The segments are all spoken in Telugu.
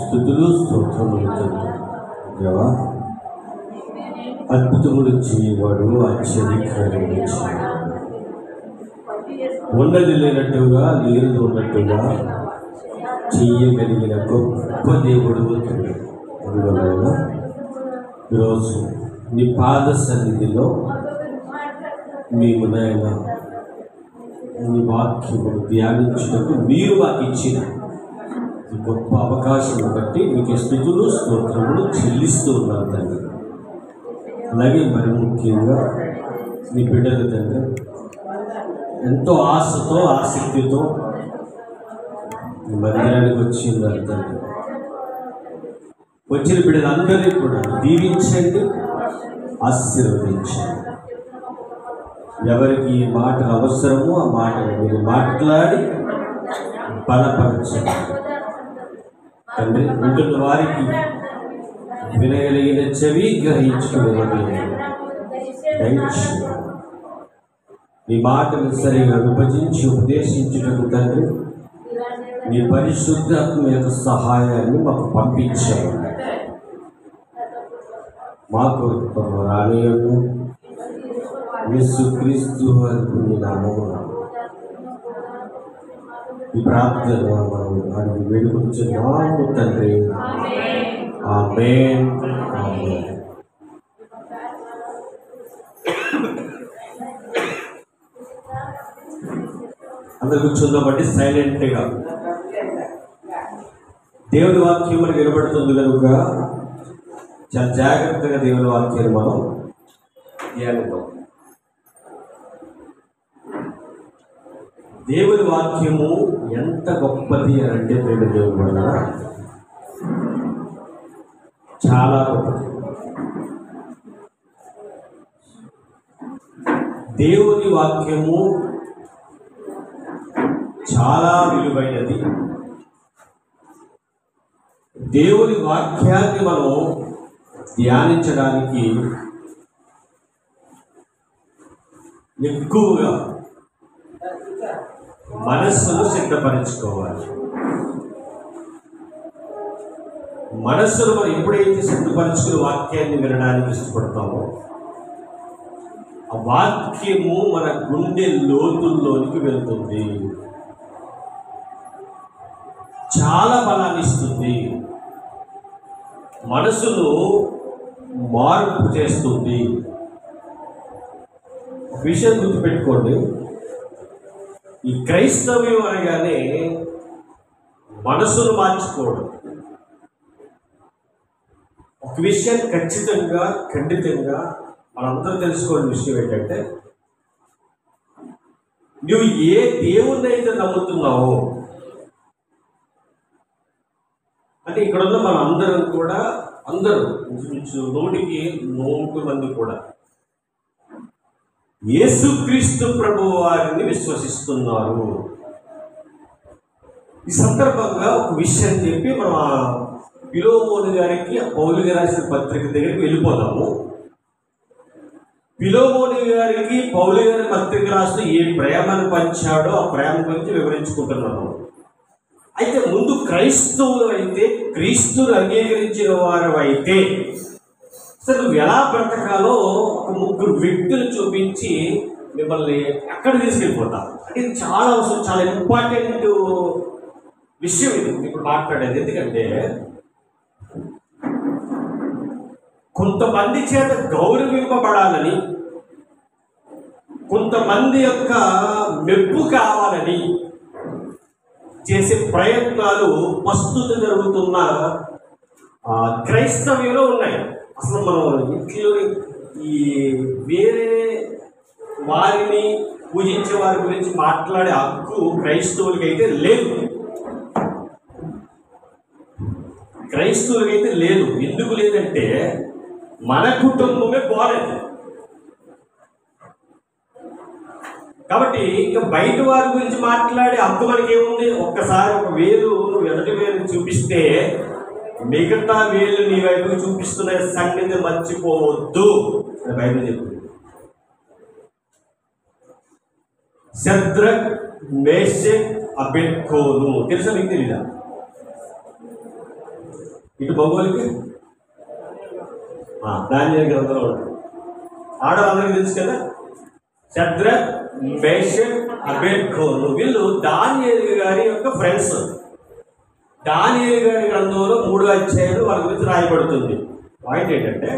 స్తుతులు స్తోత్రములు తండ్రి. దేవా, అద్భుతములు చేయవాడు, ఆశ్చర్యకార్యములు చేయవాడు, ఉన్నది లేనట్టుగా లేనిది ఉన్నట్టుగా చెయ్యగలిగిన గొప్ప దేవుడు తండ్రి. అందువలన ఈరోజు నీ పాద సన్నిధిలో మేము నాయన నీ వాక్యమును ధ్యానించినట్టు మీరు మాకు ఇచ్చిన ఈ గొప్ప అవకాశం బట్టి మీకు స్తుతులు స్తోత్రములు చెల్లిస్తూ ఉన్నాను తండ్రి. అలాగే మరి ముఖ్యంగా నీ బిడ్డలు తండ్రి ఎంతో ఆశతో ఆసక్తితో మందిరానికి వచ్చి ఉన్నారు తండ్రి. వచ్చిన బిడ్డలందరినీ కూడా దీవించండి, ఆశీర్వదించండి. ఎవరికి ఈ మాటలు అవసరమో ఆ మాటలు మీరు మాట్లాడి బలపరచండి తండ్రి. వింటున్న వారికి వినగలిగిన చెవి గ్రహించుకునే దయచేయండి. నీ మాటలు సరిగా విభజించి ఉపదేశించుటకు తండ్రి నీ పరిశుద్ధాత్మ యొక్క సహాయాన్ని మాకు పంపించాము. మా కొరకు రానియము యేసుక్రీస్తు వారి నామమున ఈ ప్రార్థన మనం వారికి వేడుకొంచున్నాము తండ్రి. ఆమేన్. ఆమేన్. అందరు కూర్చుందామంటే సైలెంట్గా. దేవుని వాక్యం మనకు వినబడుతుంది కనుక చాలా జాగ్రత్తగా దేవుని వాక్యాన్ని మనం ధ్యానిద్దాం. దేవుని వాక్యము ఎంత గొప్పది అని అంటే దేవుని వల్ల చాలా గొప్పది. దేవుని వాక్యము చాలా విలువైనది. దేవుని వాక్యాన్ని మనం ధ్యానించడానికి ఎక్కువగా మనస్సును సిద్ధపరచుకోవాలి. మనస్సును మనం ఎప్పుడైతే సిద్ధపరచుకుని వాక్యాన్ని వినడానికి ఇష్టపడతామో ఆ వాక్యము మన గుండె లోతుల్లోనికి వెళ్తుంది, చాలా బలాన్ని ఇస్తుంది, మనసును మార్పు చేస్తుంది. ఒక విషయం గుర్తుపెట్టుకోండి, ఈ క్రైస్తవ్యం అనగానే మనసును మార్చుకోవడం. ఒక విషయం ఖచ్చితంగా ఖండితంగా మనందరూ తెలుసుకోవాల్సిన విషయం ఏంటంటే, నువ్వు ఏ దేవుణ్ణి అయితే నమ్ముతున్నావో, అంటే ఇక్కడున్న మన అందరం కూడా అందరూ ఇంచుమించు 100 మంది కూడా యేసుక్రీస్తు ప్రభువు వారిని విశ్వసిస్తున్నారు. ఈ సందర్భంగా ఒక విషయం చెప్పి మనం ఫిలోమోను గారికి పౌలు గారు రాసిన పత్రిక దగ్గరికి వెళ్ళిపోదాము. ఫిలోమోను గారికి పౌలు గారి పత్రిక రాస్తూ ఏ ప్రేమను పంచాడో ఆ ప్రేమ గురించి వివరించుకుంటున్నాము. అయితే ముందు క్రైస్తవులు అయితే, క్రీస్తును అంగీకరించిన వారు అయితే అసలు నువ్వు ఎలా బ్రతకాలో ఒక 3 వ్యక్తులు చూపించి మిమ్మల్ని ఎక్కడ తీసుకెళ్ళిపోతారు. అంటే ఇది చాలా అవసరం, చాలా ఇంపార్టెంట్ విషయం ఇది ఇప్పుడు మాట్లాడేది. ఎందుకంటే కొంతమంది చేత గౌరవింపబడాలని, కొంతమంది యొక్క మెప్పు కావాలని చేసే ప్రయత్నాలు ప్రస్తుత జరుగుతున్న క్రైస్తవ్యంలో ఉన్నాయి. అసలు మనం ఇంట్లో ఈ వేరే వారిని పూజించే వారి గురించి మాట్లాడే హక్కు క్రైస్తవులకైతే లేదు. క్రైస్తవులకైతే లేదు. ఎందుకు లేదంటే మన కుటుంబమే బాలేదు కాబట్టి ఇంకా బయట వారి గురించి మాట్లాడే హక్కు మనకేముంది? ఒక్కసారి ఒక వేలు నువ్వు ఎదుటి వేలు చూపిస్తే మిగతా వేలు నీ వైపుకి చూపిస్తున్న సంగతి మర్చిపోవద్దు అని బైబిల్ చెప్తుంది. శద్రక్, మేషక్, అబేద్నెగోను. తెలుసా మీకు? తెలీదా? ఇటు మగవాళ్ళకి దానియేలు గ్రంథంలో ఉంటుంది. ఆడవాళ్ళందరికీ తెలుసు కదా. శద్రక్, మేషక్, అబేద్నెగోను వీళ్ళు దానియేలు గారి యొక్క ఫ్రెండ్స్. దానియేలు గారి గ్రంథంలో 3వ అధ్యాయంలో వాళ్ళ గురించి రాయబడుతుంది. పాయింట్ ఏంటంటే,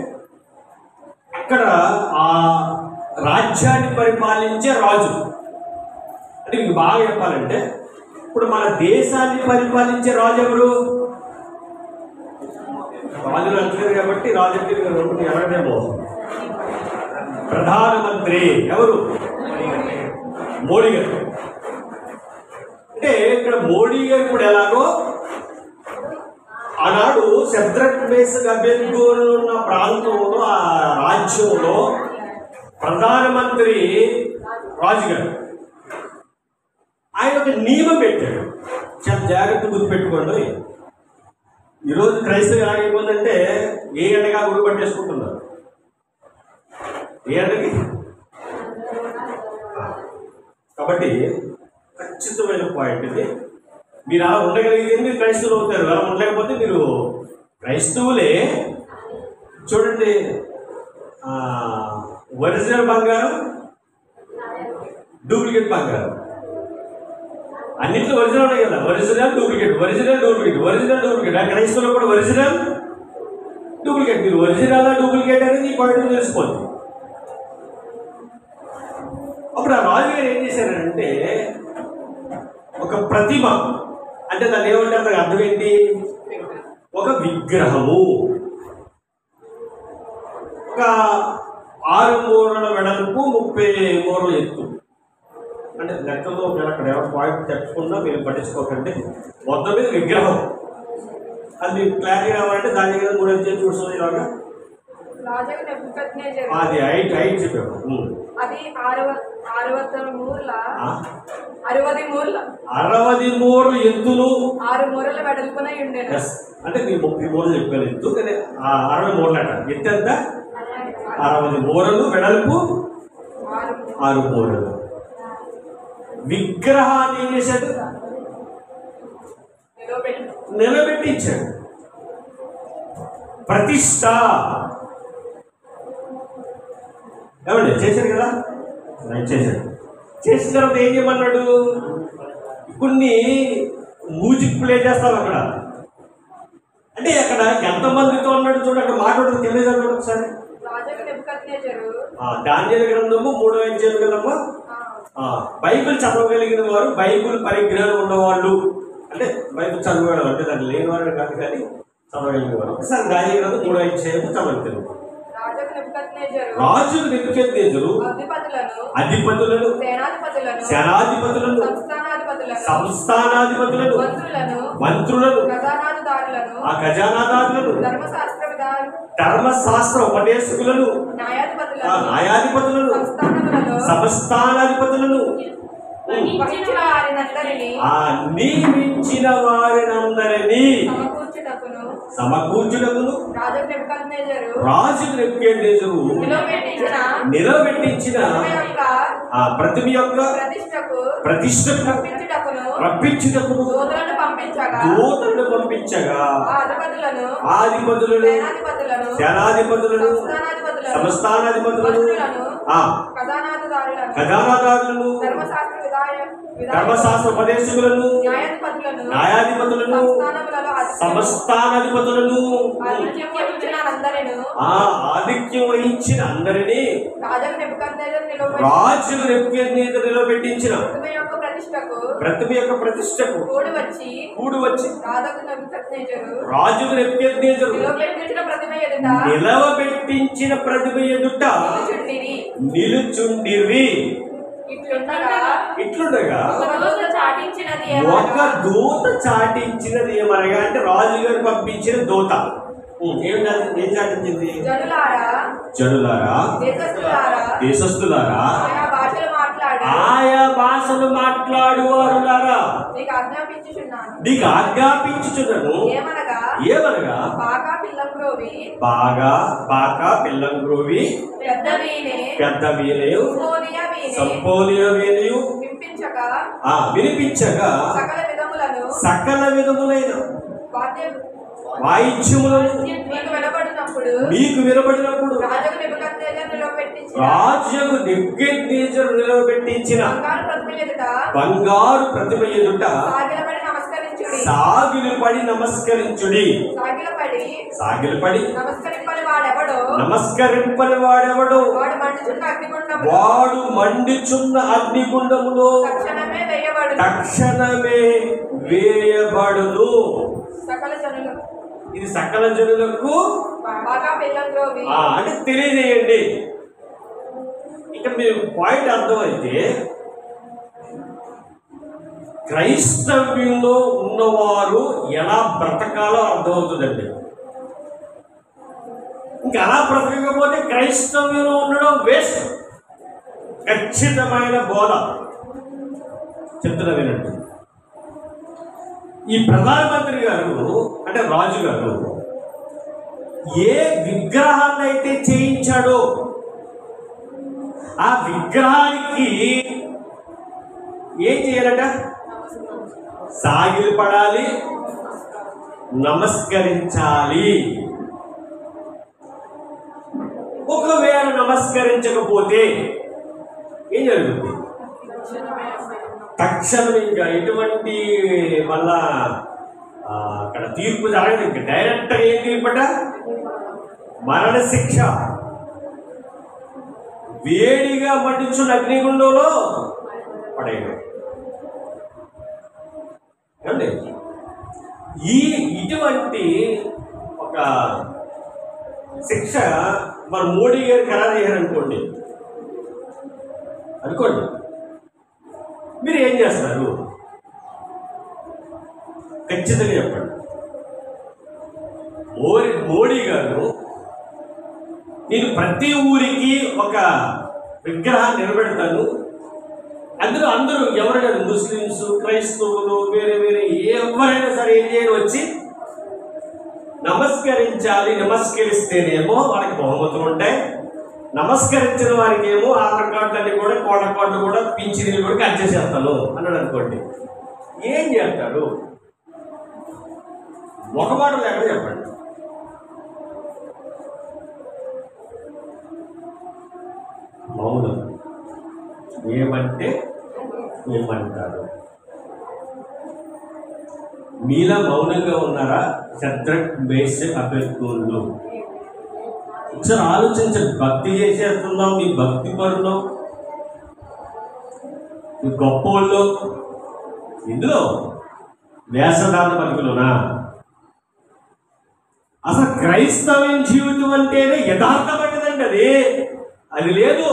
అక్కడ ఆ రాజ్యాన్ని పరిపాలించే రాజు. అంటే మీకు బాగా చెప్పాలంటే, ఇప్పుడు మన దేశాన్ని పరిపాలించే రాజు ఎవరు? రాజులు అంటారు కాబట్టి రాజు అంటే ఎవరేమో ప్రధానమంత్రి. ఎవరు? మోడీ గారు. అంటే ఇక్కడ మోడీ గారు కూడా ఎలాగో ఆనాడు శద్రక్, మేషక్, అబేద్నెగోను ఉన్న ప్రాంతంలో, ఆ రాజ్యంలో ప్రధానమంత్రి రాజుగారు. ఆయన ఒక నియమం పెట్టాడు. చాలా జాగ్రత్త గుర్తుపెట్టుకోండి. ఈరోజు క్రైస్తవ ఎలాగైపోయిందంటే ఏ ఎండగా గురి పట్టేసుకుంటున్నారు. ఏ ఎండకి? కాబట్టి ఖచ్చితమైన పాయింట్ ఇది. మీరు అలా ఉండగలిగితే మీరు క్రైస్తవులు అవుతారు. అలా ఉండలేకపోతే మీరు క్రైస్తవులే. చూడండి, ఒరిజినల్ బంగారం, డూప్లికేట్ బంగారం. అన్నింటిలో ఒరిజినల్ ఉన్నాయి కదా. Original, duplicate, original, duplicate, original, duplicate. ఆ క్రైస్తవులు కూడా ఒరిజినల్, డూప్లికేట్. మీరు ఒరిజినల్, డూప్లికేట్ అనేది ఈ పాయింట్ తెలిసిపోతుంది. అప్పుడు ఆ రాజుగారు ఏం చేశారంటే, ఒక ప్రతిమ, అంటే దాన్ని ఏమంటారు, దానికి అర్థం ఏంటి? ఒక విగ్రహము. ఒక 6 మూరల వెడల్పు, 30 మూరల ఎత్తు. అంటే లెక్కలో అక్కడ ఎవరు పాయింట్ తెచ్చుకున్నా మీరు పట్టించుకోకండి. మొత్తం మీద విగ్రహం. అది మీకు క్లారిటీ రావాలంటే దాని మీద 3 అధ్యాయం చూస్తుంది. ఇలాగా అది హైట్ చెప్పాము. అది 60 మూరలు ఎత్తులు, 6 మూరల వెడల్పునై ఉండేది. అంటే మీరు 30 మూరలు చెప్పాను ఎత్తు, కానీ 60 మూరలు అంట. ఎత్తు ఎంత? 60 మూరలు, వెడల్పు 6 మూరలు. విగ్రహాన్ని ఏం చేశాడు? నిలబెట్టి ఇచ్చాడు. ప్రతిష్ట ఏమండి చేశాడు కదా. చేశాడు. చేసిన తర్వాత ఏం చేయమన్నాడు? కొన్ని మ్యూజిక్ ప్లే చేస్తాం అక్కడ. అంటే అక్కడ ఎంతమందితో అన్నాడు చూడండి. అక్కడ మాట్లాడుతూ తెలియదు ఒకసారి. దానియేలు గ్రంథము 3వ అధ్యాయం కదమ్మా. బైబిల్ చదవగలిగిన వారు, బైబిల్ పరిజ్ఞానం ఉన్నవాళ్ళు, అంటే బైబిల్ చదవగలరు, అంటే దాన్ని లేని వారు కాదు, కానీ చదవగలిగిన వారు. ఒకసారి దానియేలు గ్రంథం 3వ అధ్యాయం చదవగలుగుతారు. రాజు నెబుకద్నెజరు అధిపతులను, సేనాధిపతులను, సంస్థానాధిపతులను, మంత్రులను, ఆ ఖజానాదారులను, ధర్మశాస్త్ర ఉపదేశకులను, న్యాయాధిపతులను, సంస్థానాధిపతులను, నియమించిన వారినందరినీ సమకూర్చుటకును రాజు నెబుకద్నెజరు నిలబెట్టించిన ప్రతిమ యొక్క ప్రతిష్టకు రప్పించుటకును దూతలను పంపించగా ఆధిపతులను, సేనాధిపతులను, సంస్థానాధిపతులను, ఖజానాదారులను, ధర్మశాస్త్ర ఉపదేశకులను, న్యాయాధిపతులను, సంస్థానాధిపతులను, ఆధిక్యం వహించిన అందరినీ రాజు నెబుకద్నెజరు నిలబెట్టించిన ప్రతిమ యొక్క ప్రతిష్టకు కూడి వచ్చి రాజు నెబుకద్నెజరు నిలవబెట్టించిన ప్రతిమ ఎదుట నిలుచుండిరి. ఇట్లుండగా ఒక దూత చాటించినది ఏమనగా, అంటే రాజుగారు పంపించిన దూత ఏం చాటించింది? జనులారా, దేశస్థులారా, ఆయా భాషలు మాట్లాడువారులారా నీకు ఆజ్ఞాపించుచున్నాను. నీకు ఆజ్ఞాపించుచున్నాను. ఏమనగా ఏమనగా బాగా పిల్లంగ్రోవి బాగా పిల్లంగ్రోవి పెద్ద వీణే పెద్ద వీణయు సంపోలియ వీణయు వినిపించగా సకల విధములైన వాయిద్యములను మీకు వినబడినప్పుడు రాజుకు నెబుకద్నెజరు నిలవబెట్టించిన బంగారు ప్రతిమ ఎదుట సాగిలపడి నమస్కరించుడి. నమస్కరింపని వాడెవడో వాడు మండుచున్న అగ్నిగుండములో తక్షణమే వేయబడును. ఇది సకల జనులకు అంటే తెలియజేయండి. ఇక మీరు పాయింట్ అర్థమైతే క్రైస్తవ్యంలో ఉన్నవారు ఎలా బ్రతకాలో అర్థమవుతుందండి. ఇంకా అలా బ్రతకకపోతే క్రైస్తవ్యంలో ఉండడం వేస్ట్. ఖచ్చితమైన బోధ చెప్తున్నా వినండి. ఈ ప్రధానమంత్రి గారు అంటే రాజు గారు ఏ విగ్రహాన్ని అయితే చేయించాడో ఆ విగ్రహానికి ఏం చేయాలట? సాగిలి పడాలి, నమస్కరించాలి. ఒకవేళ నమస్కరించకపోతే ఏం జరుగుతుంది? తక్షణం ఇంకా ఎటువంటి మళ్ళా అక్కడ తీర్పు జరగదు. ఇంకా డైరెక్ట్గా ఏం తీర్పట? మరణ శిక్ష. వేడిగా మండించున్న అగ్నిగుండంలో పడేయడం. ఏమండి, ఇటువంటి ఒక శిక్ష మన మోడీ గారు ఖరారు చేయాలనుకోండి మీరు ఏం చేస్తారు? ఖచ్చితంగా చెప్పండి. మోడీ గారు నేను ప్రతి ఊరికి ఒక విగ్రహాన్ని నిలబెడతాను, అందులో అందరూ ఎవరైనా ముస్లిమ్స్, క్రైస్తవులు, వేరే వేరే ఎవరైనా సరే ఏం చేయని వచ్చి నమస్కరించాలి. నమస్కరిస్తేనేమో వాళ్ళకి బహుమతులు ఉంటాయి. నమస్కరించిన వారికి ఏమో ఆధార్ కార్డులన్నీ కూడా, కోళ్ళ కార్డులు కూడా, పింఛనీలు కూడా కట్ చేసేస్తాను అన్నాడు అనుకోండి. ఏం చేస్తారు? ఒక మాట లేకుండా చెప్పండి. మౌనం. ఏమంటే ఏమంటారు? మీలా మౌనంగా ఉన్నారా? శత్రుక్ మేషక్ అబేద్నెగో. ఒకసారి ఆలోచించండి. భక్తి చేసేస్తున్నాం, మీ భక్తి పరులు, మీ గొప్పవాళ్ళు, ఇందులో వేషధారణ బతుకులోనా? అసలు క్రైస్తవం జీవితం అంటేనే యథార్థమైనదండి. అది లేదు.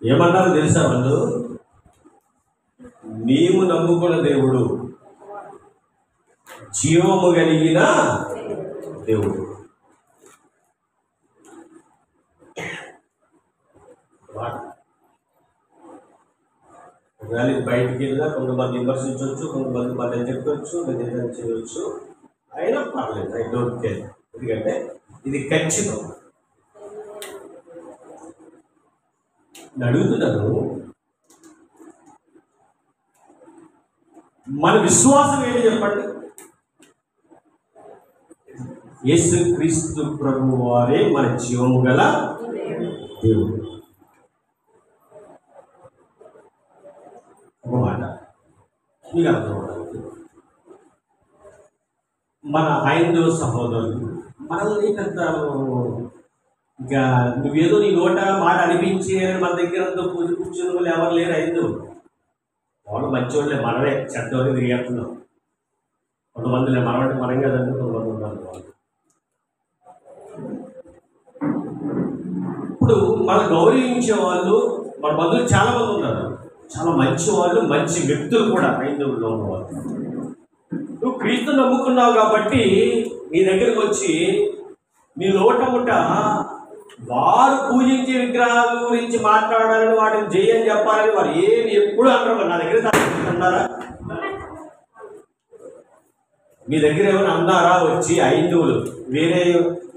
ఏమన్నారు తెలుసా వాళ్ళు? నీవు నమ్ముకున్న దేవుడు జీవము కలిగిన దేవుడు. ఒకవేళ బయటికి వెళ్ళినా కొంతమంది విమర్శించవచ్చు, కొంతమంది మళ్ళీ చెప్పవచ్చు, నిజంగా చేయవచ్చు. అయినా పర్లేదు, ఐ డోంట్ కేర్. ఎందుకంటే ఇది ఖచ్చితం. అడుగుతున్నాను, మన విశ్వాసం ఏంటి చెప్పండి? యేసుక్రీస్తు ప్రభువు వారే మన జీవము గల దేవుడు. ఒక మాట మీకు అర్థమవుతుంది. మన హైందవ సహోదరులు మనల్ని పెద్ద ఇంకా నువ్వేదో నీ నోట మాట అనిపించి మన దగ్గర అంతా పూజ కూర్చున్న వాళ్ళు ఎవరు లేరు. హైందవులు వాళ్ళు మంచివాళ్ళే, మనమే చెడ్డవాళ్ళు తిరిగేస్తున్నాం. కొంతమంది మనమంటే మనం కదండి, కొంతమంది ఉన్నారు వాళ్ళు. ఇప్పుడు మనం గౌరవించే వాళ్ళు మన బంధువులు చాలా మంది ఉన్నారు. చాలా మంచి వాళ్ళు, మంచి వ్యక్తులు కూడా హైందవుల్లో ఉన్నవాళ్ళు. నువ్వు క్రీస్తు నమ్ముకున్నావు కాబట్టి నీ దగ్గరికి వచ్చి నీ లోటముట వారు పూజించే విగ్రహాల గురించి మాట్లాడాలని వాటిని చేయని చెప్పాలని వారు ఏమి ఎప్పుడు అంటారు. నా దగ్గర అన్నారా? మీ దగ్గర ఏమైనా అన్నారా? వచ్చి హైందువులు వేరే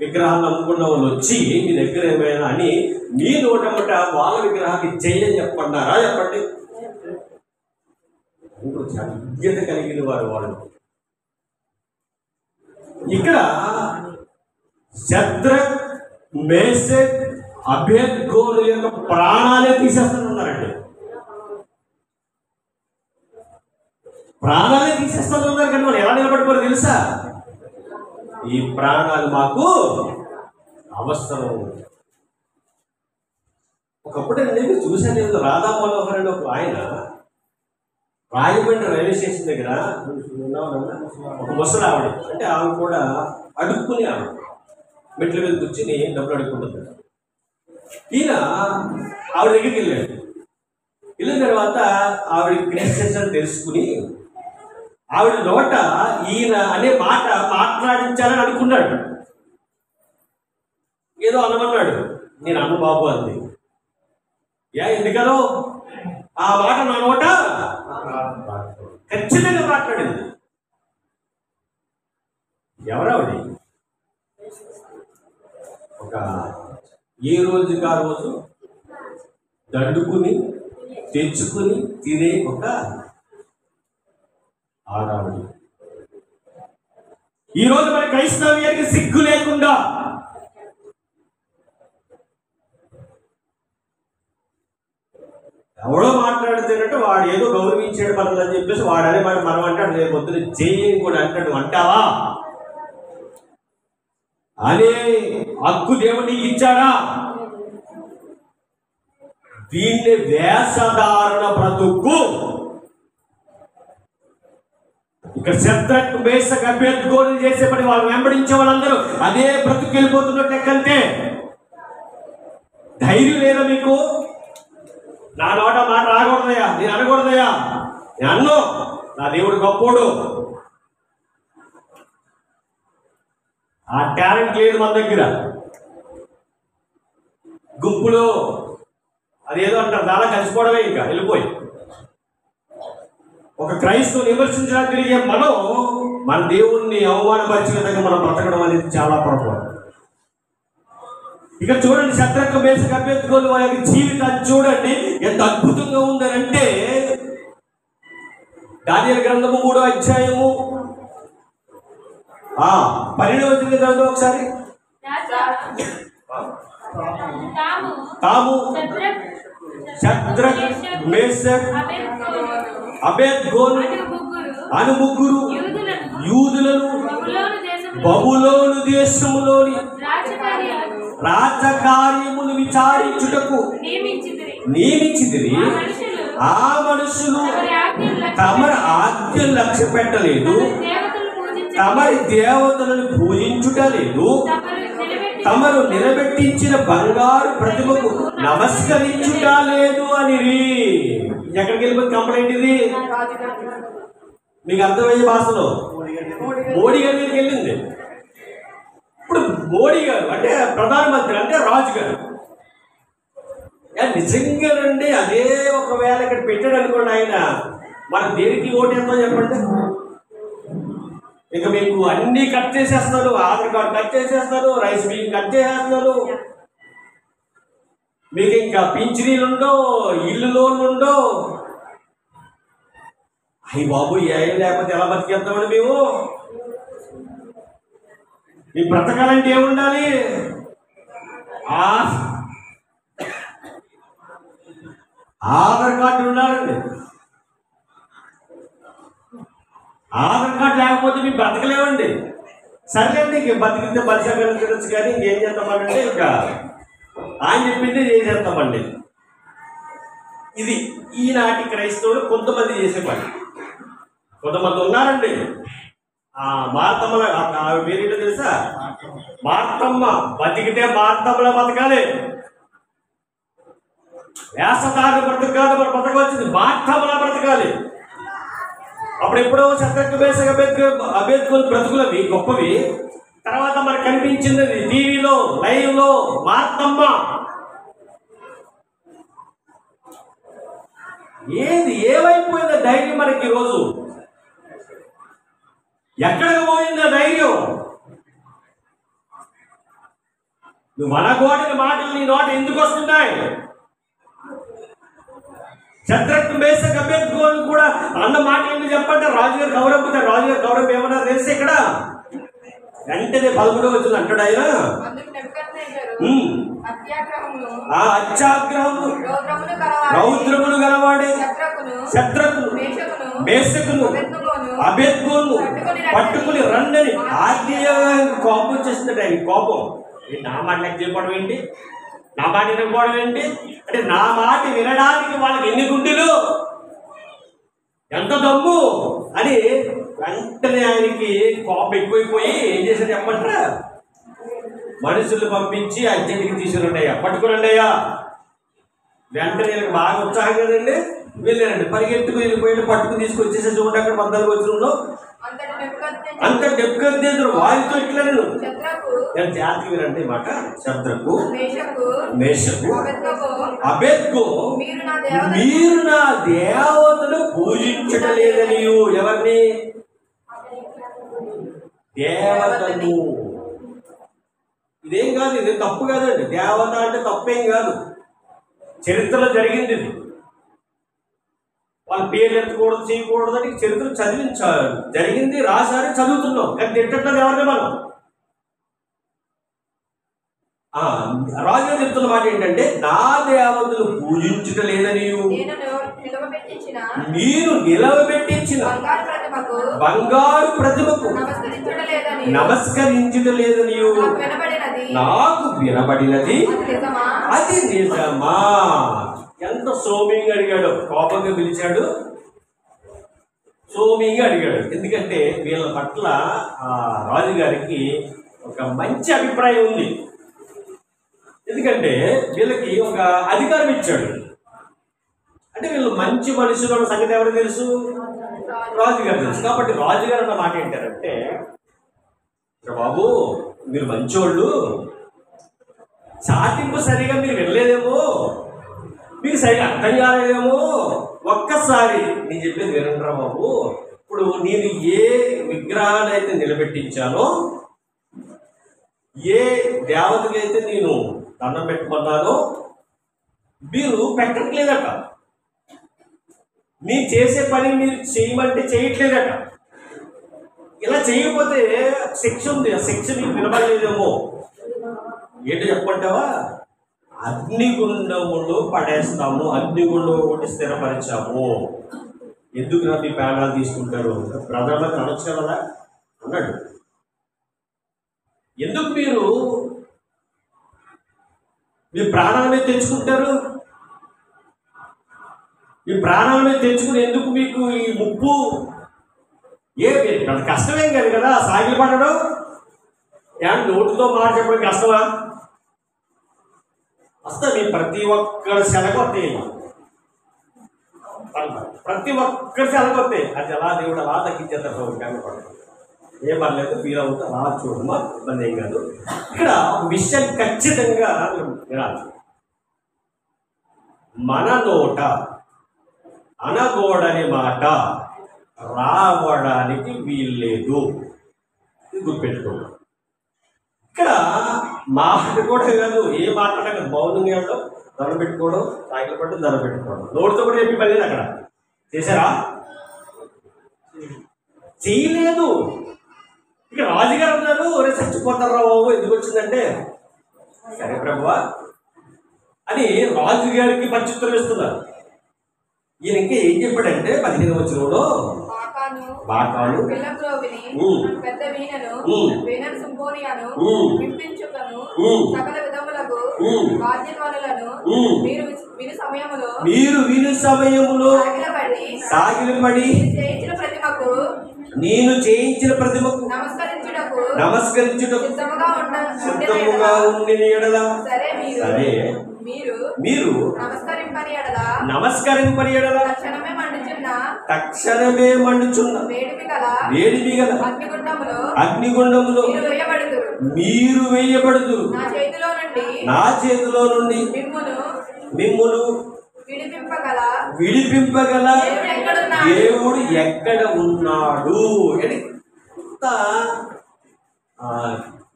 విగ్రహాలు నమ్ముకున్న వాళ్ళు వచ్చి మీ దగ్గర ఏమైనా అని మీ నోటముట వాళ్ళ విగ్రహానికి చేయని చెప్పన్నారా? చెప్పండి. విజ్ఞత కలిగిన వారు వాళ్ళు. ఇక్కడ శద్రక్, మేషక్, అబేద్గోల యొక్క ప్రాణాలే తీసేస్తానన్నారండి. ప్రాణాలే తీసేస్తానన్నారు. కానీ వాళ్ళు ఎలా నిలబడిపోరు తెలుసా? ఈ ప్రాణాలు మాకు అవసరం. ఒకప్పుడు నేను చూశాను, రాధా మనోహర్ అని ఒక ఆయన రాయబండి రైల్వే స్టేషన్ దగ్గర ఒక ముసలి ఆవిడ, అంటే ఆవిడ కూడా అడుక్కుని ఆవిడ మెట్ల మీద కూర్చుని డబ్బులు అడుక్కుంటుంది. ఈయన ఆవిడ దగ్గరికి వెళ్ళాడు. వెళ్ళిన తర్వాత ఆవిడ క్రిస్టియన్స్ తెలుసుకుని ఆవిడ నోట ఈయన అనే మాట మాట్లాడించాలని అనుకున్నాడు. ఏదో అనమన్నాడు. నేను అన్న బాబు అంది. ఎందుకనో ఆ మాట నా నోట ఖచ్చితంగా మాట్లాడింది. ఎవరావిడ? ఒక ఏ రోజుకి ఆ రోజు దండుకుని తెచ్చుకుని తినే ఒక ఆడావిడి. ఈరోజు మన క్రైస్తవ్యానికి సిగ్గు లేకుండా ఎవడో మాట్లాడితేనంటే వాడు ఏదో గౌరవించాడు మనల్ని అని చెప్పేసి వాడనే మనం అంటాడు. రేపు పొద్దున జైని కూడా అంటాడు. అంటావా అనే హక్కు దేవుడు నీకు ఇచ్చాడా? దీన్ని వేషధారణ బ్రతుకు. ఇక్కడ శద్రక్, మేషక్, అబేద్గోలు చేసే పని వాళ్ళు వెంబడించే వాళ్ళందరూ అదే బ్రతుకు వెళ్ళిపోతున్నట్టు లెక్కంతే. ధైర్యం లేదా మీకు? నా నోట మాట రాకూడదయా, నేను అనకూడదయా, నేను అన్ను. నా దేవుడు గొప్పోడు. ఆ టాలెంట్ లేదు మన దగ్గర. గుంపులో అదేదో అంటారు, దాలా కలిసిపోవడమే, ఇంకా వెళ్ళిపోయి. ఒక క్రైస్తవుని విమర్శించడానికి తిరిగే మనం మన దేవుణ్ణి అవమానపరిచే విధంగా మనం బ్రతకడం అనేది చాలా పొరపాటు. ఇక చూడండి, శద్రక్, మేషక్, అబేద్గోలు వారి యొక్క జీవితాన్ని చూడండి ఎంత అద్భుతంగా ఉందనంటే, దానియేలు గ్రంథము 3వ అధ్యాయము 12వ వచనం చదువు ఒకసారి. తాము శద్రక్, మేషక్, అబేద్గోలు అను ముగ్గురు యూదులను బబులోను దేశములోని రాజకార్యములు విచారించుటకు నియమించితిరి. ఆ మనుషులు తమరి ఆజ్ఞలు లక్ష్య పెట్టలేదు, తమరి దేవతలను పూజించుట లేదు, తమరు నిలబెట్టించిన బంగారు ప్రతిమకు నమస్కరించుట లేదు అని. ఎక్కడికి వెళ్ళిపోయి కంప్లైంట్ ఇది? మీకు అర్థమయ్యే భాషలో మోడీ గారి దగ్గరికి వెళ్ళింది. ఇప్పుడు మోడీ గారు అంటే ప్రధానమంత్రి, అంటే రాజు గారు నిజంగానండి అదే ఒకవేళ ఇక్కడ పెట్టాడు అనుకోండి, ఆయన మన దేనికి ఓటేస్తో చెప్పండి. ఇక మీకు అన్ని కట్ చేసేస్తారు, ఆధార్ కార్డు కట్ చేసేస్తారు, రైస్ బియ్యం కట్ చేసేస్తారు, మీకు ఇంకా పింఛనీలు ఉండవు, ఇల్లు లోన్లు ఉండవు. అయ్యి బాబు, ఏం లేకపోతే ఎలా బతికేస్తామండి మేము? మీ బ్రతకాలంటే ఏముండాలి? ఆధార్ కార్డు ఉండాలండి. ఆధార్ కార్డు లేకపోతే మేము బ్రతకలేమండి. సర్లేండి, ఇంక బతికితే పరిచయం కానీ ఇంకేం చేస్తామంటే ఇంకా ఆయన చెప్పింది చేసేస్తామండి. ఇది ఈనాటి క్రైస్తవులు కొంతమంది చేసే పని. కొంతమంది ఉన్నారండి. మార్తమ్మల ఆమె పేరేంటో తెలుసా? మార్తమ్మ. బతికితే మార్తమ్మలో బతకాలి. వేసదారి బ్రతకాలి, మన బ్రతకవచ్చింది మార్తమ్మలా బ్రతకాలి. అప్పుడు ఎప్పుడో శత్రుఘ్న మేషక్ అబేద్కర్ బ్రతుకులవి గొప్పవి. తర్వాత మనకు కనిపించింది టీవీలో లైవ్ లో మార్తమ్మ. ఏమైపోయింది ధైర్యం మనకి ఈరోజు? ఎక్కడికి పోయింది ధైర్యం? నువ్వు అనకూడని మాటలు నీ నోట ఎందుకు వస్తున్నాయి? శత్రుఘ్న మేషక్ అబేద్కర్ కూడా అన్న మాట ఎందుకు చెప్పంటే రాజుగారు గౌరవించారు. రాజుగారు గౌరవం ఏమన్నా తెలిసి ఇక్కడ వెంటనే 11వ వచనం అంటాడు ఆయన, ఆ అత్యాగ్రహము రౌద్రమును గలవాడే శత్రుఘ్ను మేషకును అబేద్కరును పట్టుకుని రండని ఆజ్ఞ. కోపం వచ్చేసిందట ఆయన. కోపం, నా మాట లెక్క చెప్పడం ఏంటి, నా మాట వినకపోవడం ఏంటి అంటే, నా మాట వినడానికి వాళ్ళకి ఎన్ని గుండెలు, ఎంత దమ్ము అని వెంటనే ఆయనకి కోపం ఎక్కువైపోయి ఏం చేశారు చెప్పంటారా? మనుషులు పంపించి అర్జెంట్కి తీసుకురండి అయ్యా, పట్టుకురండి అయ్యా. వెంటనే వీళ్ళకి బాగా ఉత్సాహం కదండి, వెళ్ళారండి. పరిగెత్తుకు వెళ్ళిపోయి పట్టుకుని తీసుకొచ్చేసి చూడండి అక్కడ 14వ వచనంలో, అంత నెబుకద్నెజరు వారితో ఇట్లా నేను జాతికి వినండి మాట, శత్రుఘ్ను మేషకు అబేద్కో మీరు నా దేవతను పూజించటలేదనియు. ఎవరిని? దేవతను. ఇదేం కాదు, ఇది తప్పు కాదండి. దేవత అంటే తప్పేం కాదు, చరిత్రలో జరిగింది ఇది. వాళ్ళ పేర్లు ఎత్తకూడదు, చేయకూడదు అని చరిత్ర చదివించారు. జరిగింది, రాశారు, చదువుతున్నాం. కానీ తిట్టట్లేదు ఎవరిని మనం. రాజు చెప్తున్న మాట ఏంటంటే, నా దేవతలు పూజించుట లేదని మీరు నిలవబెట్టించిన బంగారు ప్రతిమకు నమస్కరించుట లేదని నాకు వినబడినది అది నిజమా? ఎంత సౌమ్యంగా అడిగాడు, కోపంగా పిలిచాడు, సౌమ్యంగా అడిగాడు. ఎందుకంటే వీళ్ళ పట్ల రాజుగారికి ఒక మంచి అభిప్రాయం ఉంది. ఎందుకంటే వీళ్ళకి ఒక అధికారం ఇచ్చాడు. అంటే వీళ్ళు మంచి మనుషుల సంగతి ఎవరు తెలుసు? రాజుగారు తెలుసు. కాబట్టి రాజుగారు అన్న మాట ఏంటారంటే, బాబు మీరు మంచోళ్ళు, చాటింపు సరిగా మీరు వినలేదేమో, మీకు సరిగా అర్థం కాలేదేమో, ఒక్కసారి నేను చెప్పేది వినండిరా బాబు. ఇప్పుడు నేను ఏ విగ్రహాన్ని అయితే నిలబెట్టించానో, ఏ దేవతకైతే నేను దండం పెట్టుకున్నానో మీరు పెట్టట్లేదట. నేను చేసే పని మీరు చేయమంటే చేయట్లేదట. ఇలా చేయకపోతే శిక్ష ఉంది, ఆ శిక్ష మీకు వినబడలేదేమో. ఏంటో చెప్పంటావా? అగ్నిగుండములో పడేస్తాము, అగ్నిగుండం ఒకటి స్థిరపరిచాము. ఎందుకు నా మీ ప్రాణాలు తీసుకుంటారు? ప్రధానంగా అనొచ్చు కదా అన్నాడు. ఎందుకు మీరు మీ ప్రాణాల మీద తెచ్చుకుంటారు? మీ ప్రాణాల మీద తెచ్చుకుని ఎందుకు మీకు ఈ ముప్పు? అది కష్టమేం కాదు కదా సాగిలి పడడం. ఏమన్నా నోటితో మాట చెప్పడం కష్టమా? అసలు మీ ప్రతి ఒక్కరి సెలగొత్తాయి, ప్రతి ఒక్కరి సెలగొత్తాయి. అది ఎలా దేవుడు అలా తగ్గించేస్తారు. ఏం పర్లేదు, ఫీల్ అవుతా అలా చూడమా, ఇబ్బంది ఏం కాదు. ఇక్కడ ఒక విషయం ఖచ్చితంగా వినాలి. మన నోట అనకూడని మాట రావడానికి వీల్లేదు. ఇది గుర్తుపెట్టుకోండి. ఇక్కడ మాట కూడా కాదు, ఏ మాట్లాడక మౌనంగా ఉండడం, ధర పెట్టుకోవడం, సాగిలు పట్టడం, ధర పెట్టుకోవడం. నోటితో కూడా చెప్పి పర్లేదు. అక్కడ చేశారా? చేయలేదు. ఇక రాజుగారు అన్నారు, ఒరే చచ్చిపోతారా బాబు, ఎందుకు వచ్చిందంటే, సరే ప్రభువా అని రాజుగారికి ప్రత్యుత్తరం ఇస్తున్నారు. ఈయన ఇంకా ఏం చెప్పాడంటే 15వ వచనంలో, బాకాను పెద్ద వీణను సింఫోనియాను వినిపించుటను సకల విధములకు వాద్యధ్వనులను మీరు విను సమయములో సాగిలపడి నేను చేయించిన ప్రతిమకు నమస్కరించుటకు సిద్ధముగా ఉండిన యెడల సరే మీరు నమస్కరింపని ఎడల తక్షణమే మండుచున్న వేడిమి గల అగ్నిగుండములో మీరు వేయబడుదురు. నా చేతిలో నుండి మిమ్మును విడిపింపగల దేవుడు ఎక్కడ ఉన్నాడు అని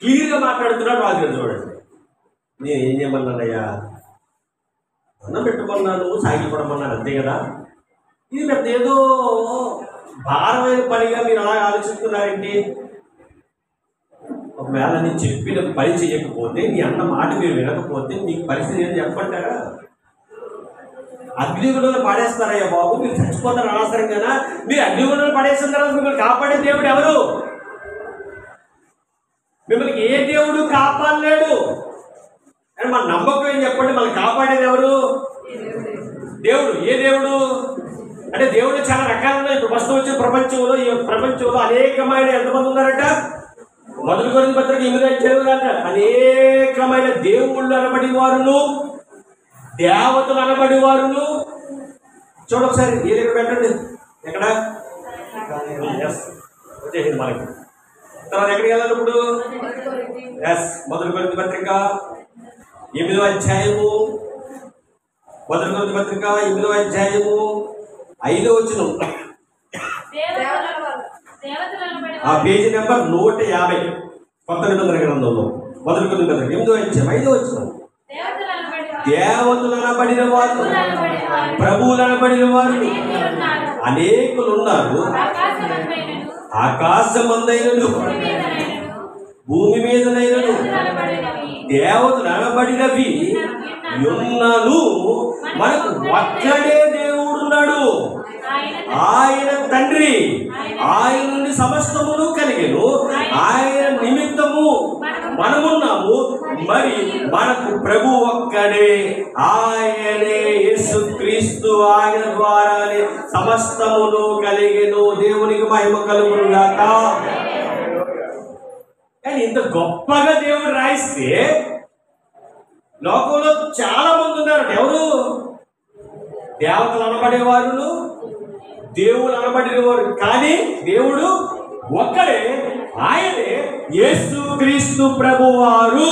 క్లియర్ గా మాట్లాడుతున్నాడు. రాజు చూడండి, నేను ఏం చేయమన్నానయ్యా, అన్నం పెట్టుకున్నాను, సాగిపడమన్నాను, అంతే కదా. ఇది పెద్ద ఏదో భారమైన పనిగా మీరు అలా ఆలోచిస్తున్నారండి. ఒకవేళ నేను చెప్పిన పని చేయకపోతే, నీ అన్న మాట మీరు వినకపోతే మీకు పరిస్థితి ఏం చెప్పంటారా? అగ్నిగుండంలో పడేస్తారయ్యా బాబు, మీరు చచ్చిపోతారు అనవసరంగానా? మీరు అగ్నిగుండంలో పడేసిన తర్వాత మిమ్మల్ని కాపాడే దేవుడు ఎవరు? మిమ్మల్ని ఏ దేవుడు కాపాడలేడు. అని మన నమ్మకం ఏం చెప్పండి, మనల్ని కాపాడేది ఎవరు? దేవుడు. ఏ దేవుడు అంటే దేవుడు చాలా రకాలు ఉన్నాయి. ఇప్పుడు ప్రస్తుతం వచ్చిన ప్రపంచంలో, ఈ ప్రపంచంలో అనేకమైన ఎంతమంది ఉన్నారట? మొదటి కొరింథీ పత్రిక 8:8 అనేకమైన దేవుళ్ళు అనబడి వారును, దేవతలు అనబడి వారును. చూడ ఒకసారి ఏ దగ్గర పెట్టండి, ఎక్కడ వచ్చేసింది మనకి. తర్వాత ఎక్కడికి వెళ్ళాలి ఇప్పుడు? మొదటి కొరింథీ పత్రిక 8వ అధ్యాయము, మొదటి కొరింథీ పత్రిక 8వ అధ్యాయము 5వ వచనం, ఆ పేజీ నెంబర్ 150 కొత్త నిబంధన గ్రంథంలో. మొదటి కొరింథీ పత్రిక 8వ అధ్యాయం 5వ వచనం. దేవతలు అనబడిన వారు, ప్రభువులు అనబడిన వారు అనేకులు ఉన్నారు. ఆకాశమందైనను భూమి మీదనైనను దేవతలు అనబడినవి ఉన్నను. మనకు ఒక్కడే దేవుడు ఉన్నాడు, ఆయన తండ్రి. ఆయన నుండి సమస్తమును కలిగెను, ఆయన నిమిత్తము మనమున్నాము. మరి మనకు ప్రభు ఒక్కడే, ఆయనే యేసుక్రీస్తు. ఆయన ద్వారానే సమస్తమును కలిగెను. దేవునికి మహిమ కలుగును గాక. కానీ ఇంత గొప్పగా దేవుడు రాయిస్తే లోకంలో చాలా మంది ఉన్నారు. ఎవరు? దేవతలు అనబడేవారు, దేవుడు అనబడినవారు. కానీ దేవుడు ఒక్కడే, ఆయనే యేసుక్రీస్తు ప్రభువారు.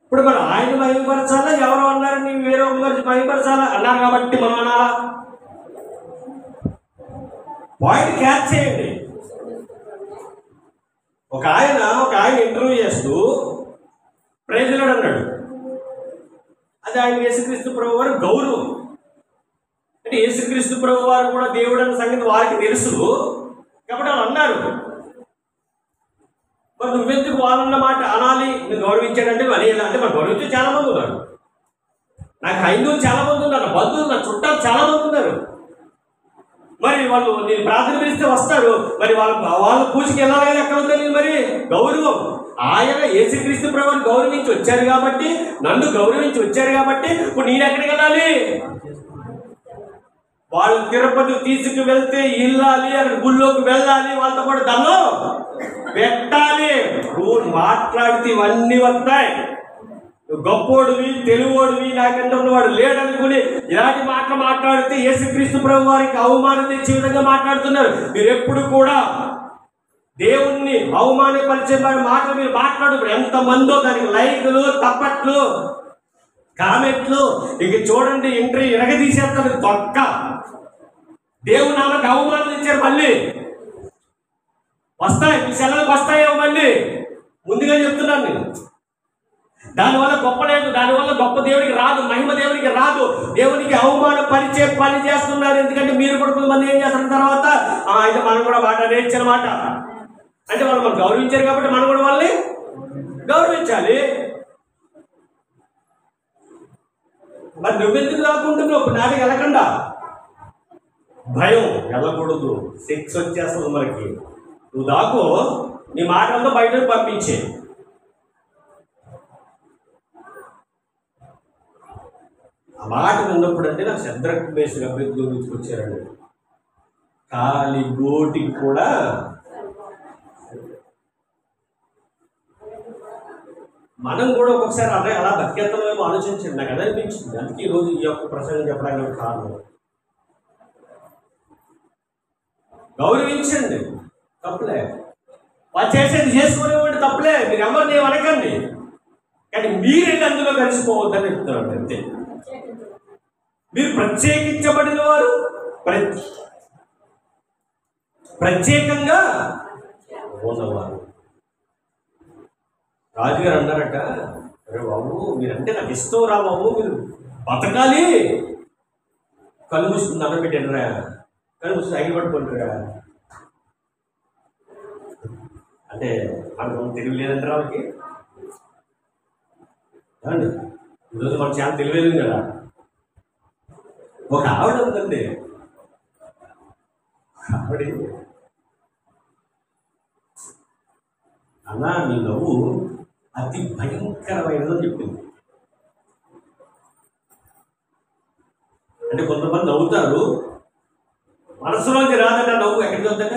ఇప్పుడు మనం ఆయన మహిమపరచాలా? ఎవరో అన్నారు నీవు వేరే మహిమపరచాలా అన్నారు కాబట్టి మనం అనాలా? పాయింట్ క్యాచ్ చేయండి. ఒక ఆయన ఇంటర్వ్యూ చేస్తూ ప్రైజ్ లార్డ్ అన్నాడు. అది ఆయన యేసుక్రీస్తు ప్రభు వారు గౌరవం. అంటే యేసుక్రీస్తు ప్రభు వారు కూడా దేవుడు అన్న సంగతి వారికి తెలుసు కాబట్టి వాళ్ళు అన్నారు. మరి నువ్వెందుకు వాళ్ళన్న మాట అనాలి? నువ్వు గౌరవించాడంటే అనేలా? అంటే మరి గౌరవించే చాలా మంది ఉన్నారు. నాకు హైందువులు చాలా మంది ఉన్నారు, నా బంధువులు, నా చుట్టాలు చాలా మంది ఉన్నారు. మరి వాళ్ళు నేను ప్రార్థన పిలిస్తే వస్తారు. మరి వాళ్ళ పూజకి వెళ్ళాలి, ఎక్కడ ఉందని మరి గౌరవం. ఆయన యేసుక్రీస్తు ప్రభువుని గౌరవించి వచ్చారు కాబట్టి, నన్ను గౌరవించి వచ్చారు కాబట్టి ఇప్పుడు నేను ఎక్కడికి వెళ్ళాలి? వాళ్ళు తిరుపతి తీసుకు వెళ్తే వెళ్ళాలి, అక్కడ గుళ్ళోకి వెళ్ళాలి, వాళ్ళతో పాటు దండం పెట్టాలి. నువ్వు మాట్లాడితే ఇవన్నీ వస్తాయి. గొప్పోడివి, తెలుగోడివి, నాకంటే ఉన్నవాడు లేడనుకుని ఇలాంటి మాటలు మాట్లాడితే యేసుక్రీస్తు ప్రభు వారికి అవమానం తెచ్చే విధంగా మాట్లాడుతున్నారు. మీరు ఎప్పుడు కూడా దేవుణ్ణి అవమానపరిచే మాటలు మీరు మాట్లాడు. ఎంతమందో దానికి లైకులు, తప్పట్లు, కామెంట్లు. ఇక చూడండి, ఇంటర్వ్యూ ఎరగదీసేస్తారు. తొక్క దేవుని నామకు అవమానం ఇచ్చారు. మళ్ళీ వస్తాయి, మీ సెలవులకు వస్తాయో మళ్ళీ ముందుగా చెప్తున్నాను నేను. దానివల్ల గొప్ప లేదు, దానివల్ల గొప్ప దేవుడికి రాదు, మహిమ దేవుడికి రాదు. దేవునికి అవమానపరిచే పని చేస్తున్నారు. ఎందుకంటే మీరు కూడా కొంతమంది ఏం చేస్తున్న తర్వాత అయితే మనం కూడా మాట నేర్చనమాట. అంటే వాళ్ళు మనం గౌరవించారు కాబట్టి మనం కూడా వాళ్ళని గౌరవించాలి. మరి నువ్వెందుకు రాకుంటున్నావు? ఇప్పుడు నాటికి వెళ్ళకుండా భయం వెళ్ళకూడదు. సెక్స్ వచ్చేస్తుంది మనకి. నువ్వు దాకో, నీ మాటలతో బయటకు పంపించే. ఆ మాట విన్నప్పుడు అంటే నాకు శద్రక్ మేషకు అభ్యర్థులు తీసుకొచ్చారండి. కాలి గోటికి కూడా మనం కూడా ఒక్కొక్కసారి అదే అలా బతికేత్తమేమో ఆలోచించండి. నాకు అదే అనిపించింది. అందుకే ఈరోజు ఈ యొక్క ప్రసంగం చెప్పడానికి కారణం. గౌరవించండి, తప్పులే. వాళ్ళు చేసేది చేసుకునేవాడి తప్పులే, మీరు ఎవరిని అనకండి. కానీ మీరేంటి అందులో కలిసిపోవద్దని చెప్తున్నాడు. అంతే. మీరు ప్రత్యేకించబడిన వారు, ప్రత్యేకంగా ఉన్నవారు. రాజుగారు అన్నారట, అరే బాబు మీరంటే నాకు ఇష్టం రా బాబు, మీరు బతకాలి. కళ్ళు మూసుకుని దండం పెట్టారా, కళ్ళు మూసుకుని ఐదు పట్టుకుంటారా అంటే మనకు తెలివి లేదంటారా వాళ్ళకి? ఏమండి ఈరోజు మనకు చాలా తెలియలేదు కదా. ఒక ఆవిడ ఉందండి, ఆవిడ అన్నా మీ నవ్వు అతి భయంకరమైనదని చెప్పింది. అంటే కొంతమంది నవ్వుతారు, మనసులోంచి రాదట నవ్వు. ఎక్కడికి వద్దట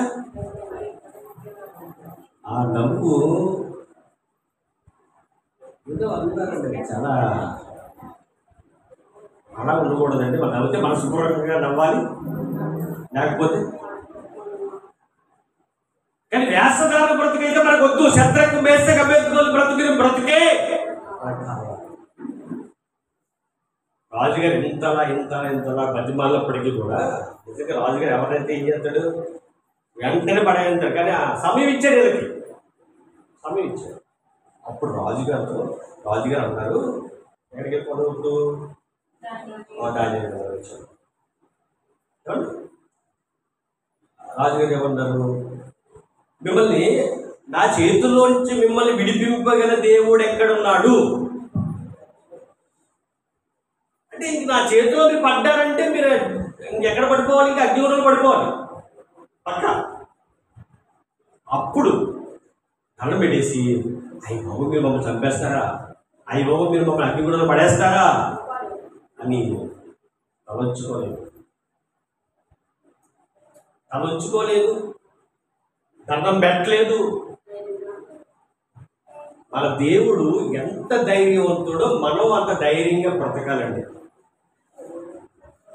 ఆ నవ్వు. ఏదో అనుకున్నారండి, చాలా అలా ఉండకూడదండి. మనం నవ్వుతే మనస్ఫూర్తిగా నవ్వాలి, లేకపోతే. కానీ వ్యాసదారుల బ్రతుకైతే మనకు వద్దు. శత్రుకు మేస్తే అభ్యర్థులు బ్రతుకే. రాజుగారు ఇంతలా బతిమాలప్పటికీ కూడా నిజంగా రాజుగారు ఎవరైతే ఏం చేస్తాడు, వెంటనే పడేస్తాడు. కానీ ఆ సమయం ఇచ్చాడు, వీళ్ళకి సమయం ఇచ్చాడు. అప్పుడు రాజుగారు అన్నారు, ఎక్కడికి వెళ్ళిపోవద్దు, వచ్చాడు. రాజుగారు ఏమన్నారు, మిమ్మల్ని నా చేతుల్లోంచి మిమ్మల్ని విడిపింపగల దేవుడు ఎక్కడున్నాడు అంటే, ఇంక నా చేతిలో మీరు పడ్డారంటే మీరు ఇంకెక్కడ పడిపోవాలి, ఇంకా అగ్నిగుణంలో పడిపోవాలి పక్క. అప్పుడు దండం పెట్టేసి, అయ్యి బాబు మీరు మమ్మల్ని చంపేస్తారా, అయ్యి బాబు మీరు మమ్మల్ని అగ్నిగుణంలో పడేస్తారా అని తలొచ్చుకోలేదు, దండం పెట్టలేదు. మన దేవుడు ఎంత ధైర్యవంతుడో మనం అంత ధైర్యంగా బ్రతకాలండి.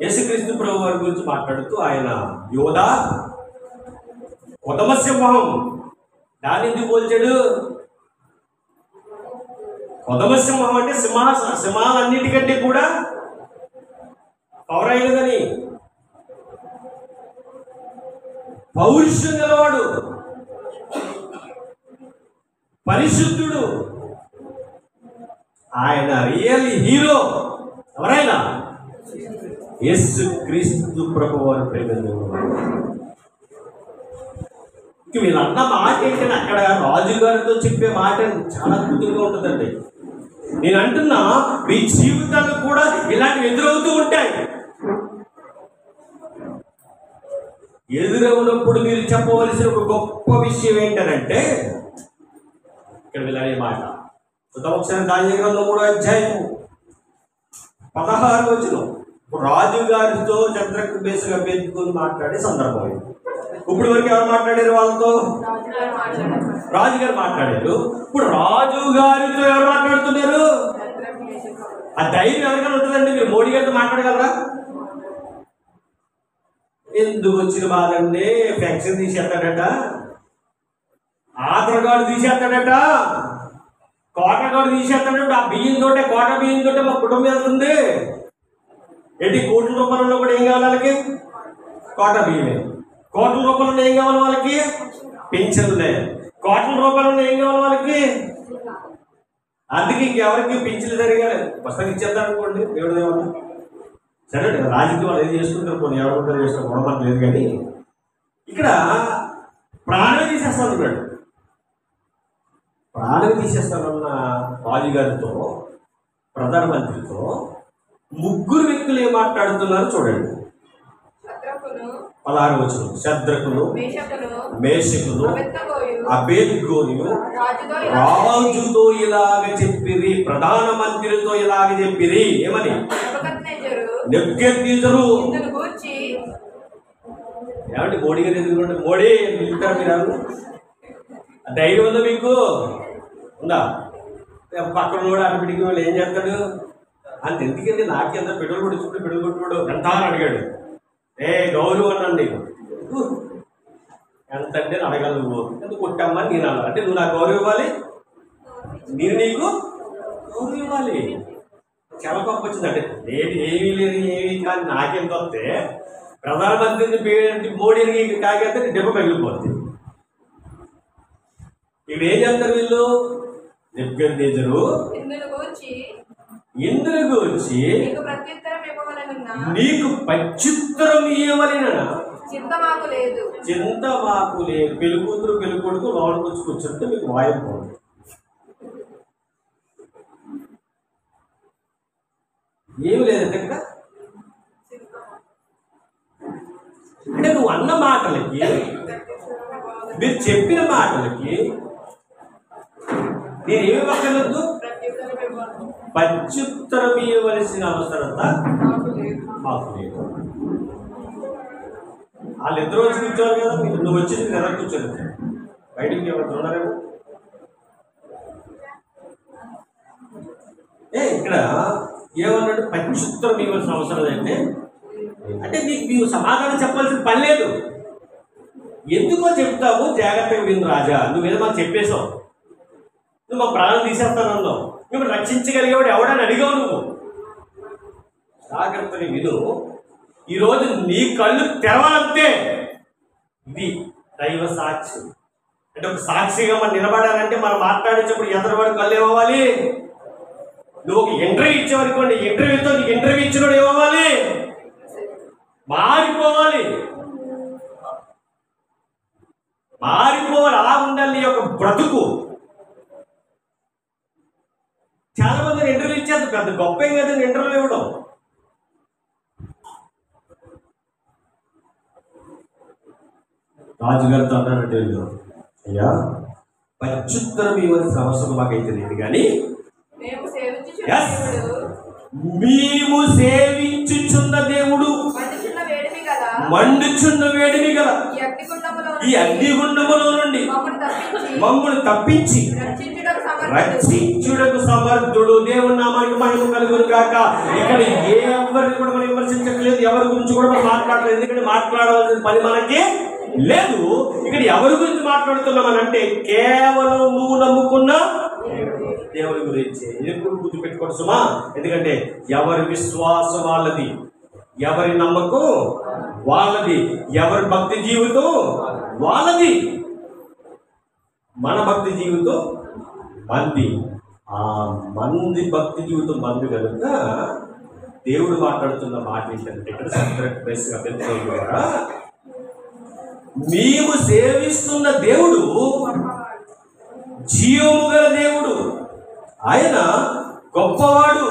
యేసుక్రీస్తు ప్రభు వారి గురించి మాట్లాడుతూ ఆయన యోధా కొదమ సింహం, దాన్ని ఎందుకు పోల్చాడు? కొదమ సింహం అంటే సింహాలన్నిటికంటే కూడా పౌరైనదని, పౌరుషం గలవాడు, పరిశుద్ధుడు, ఆయన రియల్ హీరో ఎవరైనా యేసుక్రీస్తు ప్రభువు వారి ప్రేమ. వీళ్ళన్న మాట ఏంటంటే, అక్కడ రాజుగారితో చెప్పే మాట చాలా అద్భుతంగా ఉంటుందండి. నేను అంటున్నా, మీ జీవితాలు కూడా ఇలాంటివి ఎదురవుతూ ఉంటాయి. ఎదురవునప్పుడు మీరు చెప్పవలసిన ఒక గొప్ప విషయం ఏంటంటే, ఇక్కడ వెళ్ళే మాట ఒకసారి దానియేలు గ్రంథం 3వ అధ్యాయం 16వ వచనం. రాజుగారితో చంద్రకు బేసుగా పెట్టుకుని మాట్లాడే సందర్భం. ఇప్పుడు వరకు ఎవరు మాట్లాడారు? వాళ్ళతో రాజుగారు మాట్లాడారు. ఇప్పుడు రాజుగారితో ఎవరు మాట్లాడుతున్నారు? ఆ ధైర్యం ఎవరికైనా ఉంటుందండి? మీరు మోడీ గారితో మాట్లాడగలరా? ఎందుకు వచ్చిన బాధండి, పెన్షన్ తీసేస్తాడట, ఆధార్ కార్డు తీసేస్తాడట, కోట కార్డు తీసేస్తాడట. ఆ బియ్యంతో, కోట బియ్యంతో మా కుటుంబం వెళ్తుంది. ఏంటి కోట్ల రూపాయలలో కూడా ఏం కావాలి వాళ్ళకి? కోట బియ్యమే. కోట్ల రూపాయలలో ఏం కావాలి వాళ్ళకి? పింఛన్లే. కోట్ల రూపాయలలో ఏం కావాలి వాళ్ళకి? అందుకే ఇంకెవరికి పింఛన్లు జరిగాలి. పుస్తకం ఇచ్చేద్దాం అనుకోండి, దేవుడు ఏమన్నా సరే రాజకీయ వాళ్ళు ఏం చేసుకుంటారు, కొన్ని ఎవరు చేస్తారు గొడవలు లేదు. కానీ ఇక్కడ ప్రాణం తీసేస్తానన్నాడు. ప్రాణం తీసేస్తానన్న రాజుగారితో, ప్రధానమంత్రితో ముగ్గురు వ్యక్తులు ఏం మాట్లాడుతున్నారు చూడండి. 16వ వచనం. శద్రకును, మేషకును, అబేద్గోనియు రాజుతో ఇలాగ చెప్పిరి, ప్రధానమంత్రితో ఇలాగ చెప్పిరి. ఏమని? నెబుకద్నెజరు. ఏమంటే మోడీ గారు ఎందుకంటే, మోడీ పిలుస్తారు మీరు? ధైర్యం ఉందా మీకు? ఉందా? పక్కన కూడా అటు వాళ్ళు ఏం చేస్తాడు అంత, ఎందుకంటే నాకెంత పెట్రోల్ కొట్టుకుంటూ పెట్రోల్ కొట్టుకోడు ఎంత అని అడిగాడు. గౌరవం అన్నాను నేను, ఎంత అంటే అడగలు నువ్వు ఎందుకు కొట్టామ్మా నేను అన్నా అంటే నువ్వు నాకు గౌరవం ఇవ్వాలి, నేను నీకు గౌరవం ఇవ్వాలి. చాలా గొప్ప వచ్చిందంటే నేను ఏమీ లేదు ఏమీ కానీ నాకెంత వస్తే ప్రధానమంత్రిని మోడీని కాకపోతే దెబ్బ పగిలిపోతుంది. ఇప్పుడు ఏం చేస్తారు వీళ్ళు, నెబుకద్నెజరు ఇందుకు వచ్చి నీకు ప్రత్యుత్తరం ఇవ్వవలెనా, చింత మాకు లేదు, పెళ్లి కూతురు పెళ్లి కొడుకు లోపలికి వచ్చి కూర్చుంటే మీకు వాయువు పోదు. ఏమి లేదంటే ఇక్కడ అంటే నువ్వు అన్న మాటలకి మీరు చెప్పిన మాటలకి నేనేమి పక్కలేదు, ప్రత్యుత్తరం ఇవ్వవలసిన అవసరత మాకు లేదు. వాళ్ళిద్దరు వచ్చి కూర్చోవాలి కదా, నువ్వు వచ్చి కదా కూర్చోలేదు, బయటికి ఎవరు ఉన్నారేమో. ఇక్కడ ఏమన్నాడు, ప్రత్యుత్తరం ఇవ్వాల్సిన అవసరం అయితే అంటే నీకు సమాధానం చెప్పాల్సిన పని లేదు. ఎందుకో చెప్తావు, జాగ్రత్తగా విను రాజా, నువ్వేదో మాకు చెప్పేశావు, నువ్వు మా ప్రాణం తీసేస్తానన్నావు, నువ్వు రక్షించగలిగేవాడు ఎవడని అడిగావు, నువ్వు జాగ్రత్తగా విను. ఈరోజు నీ కళ్ళు తెరవాలంతే. ఇది దైవ సాక్షి అంటే ఒక సాక్షిగా మనం నిలబడాలంటే మనం మాట్లాడేటప్పుడు ఎదరివాడు కళ్ళు ఏమవ్వాలి, నువ్వు ఒక ఇంటర్వ్యూ ఇచ్చేవనుకోండి, ఇంటర్వ్యూతో నీకు ఇంటర్వ్యూ ఇచ్చినోడు ఏమవ్వాలి, మారిపోవాలి. అలా ఉండాలి నీ యొక్క బ్రతుకు. చాలా మంది ఇంటర్వ్యూ ఇచ్చేది పెద్ద గొప్ప ఏం కదండి ఇంటర్వ్యూ ఇవ్వడం. రాజుగారితో అన్నారంటే, అయ్యా ప్రత్యుత్తరం ఇవ్వాల్సిన అవసరం మాకైతే లేదు, కానీ మేము సేవించుచున్న దేవుడు మండుచున్న వేడిమి గల ఈ అగ్నిగుండములో నుండి మమ్మల్ని తప్పించి రక్షించుటకు సమర్థుడు. దేవుని నామానికి మహిమ కలుగును గాక. ఇక్కడ ఎవరిని కూడా మనం విమర్శించట్లేదు, ఎవరి గురించి కూడా మనం మాట్లాడలేదు, ఎందుకంటే మాట్లాడవలసిన పని మనకి లేదు. ఇక్కడ ఎవరి గురించి మాట్లాడుతున్నామనంటే కేవలం నువ్వు నమ్ముకున్న దేవుని గురించి. ఎప్పుడు గుర్తుపెట్టుకోండి సుమా, ఎందుకంటే ఎవరి విశ్వాసం వాళ్ళది, ఎవరి నమ్మకం వాళ్ళది, ఎవరి భక్తి జీవితం వాళ్ళది. మన భక్తి జీవితం మంది, ఆ మంది భక్తి జీవితం మంది కనుక దేవుడు మాట్లాడుతున్న మాట ఏంటంటే ఇక్కడ సత్యగా పెంచుకోగలరా, మేము సేవిస్తున్న దేవుడు జీవము గల దేవుడు, ఆయన గొప్పవాడు.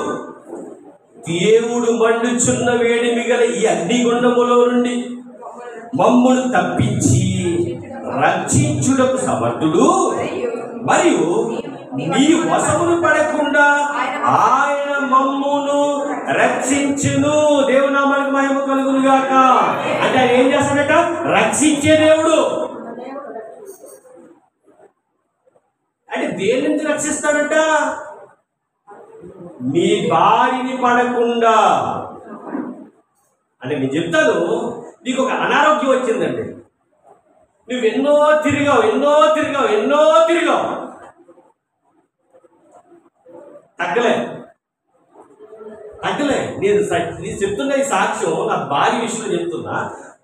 దేవుడు మండుచున్న వేడిమి గల ఈ అగ్నిగుండములో నుండి మమ్మును తప్పించి రక్షించుటకు సమర్థుడు, మరియు నీ వశమును పడకుండా ఆయన మమ్మును రక్షించును. దేవుని నామానికి మహిమ కలుగును గాక. అంటే ఆయన ఏం చేస్తాడట, రక్షించే దేవుడు. అంటే దేని నుంచి రక్షిస్తాడట, నీ బారిని పడకుండా. అంటే నేను చెప్తాను, నీకు ఒక అనారోగ్యం వచ్చిందండి, నువ్వు ఎన్నో తిరిగావు తగ్గలే. నేను చెప్తున్నా ఈ సాక్ష్యం నా భార్య విషయంలో చెప్తున్నా.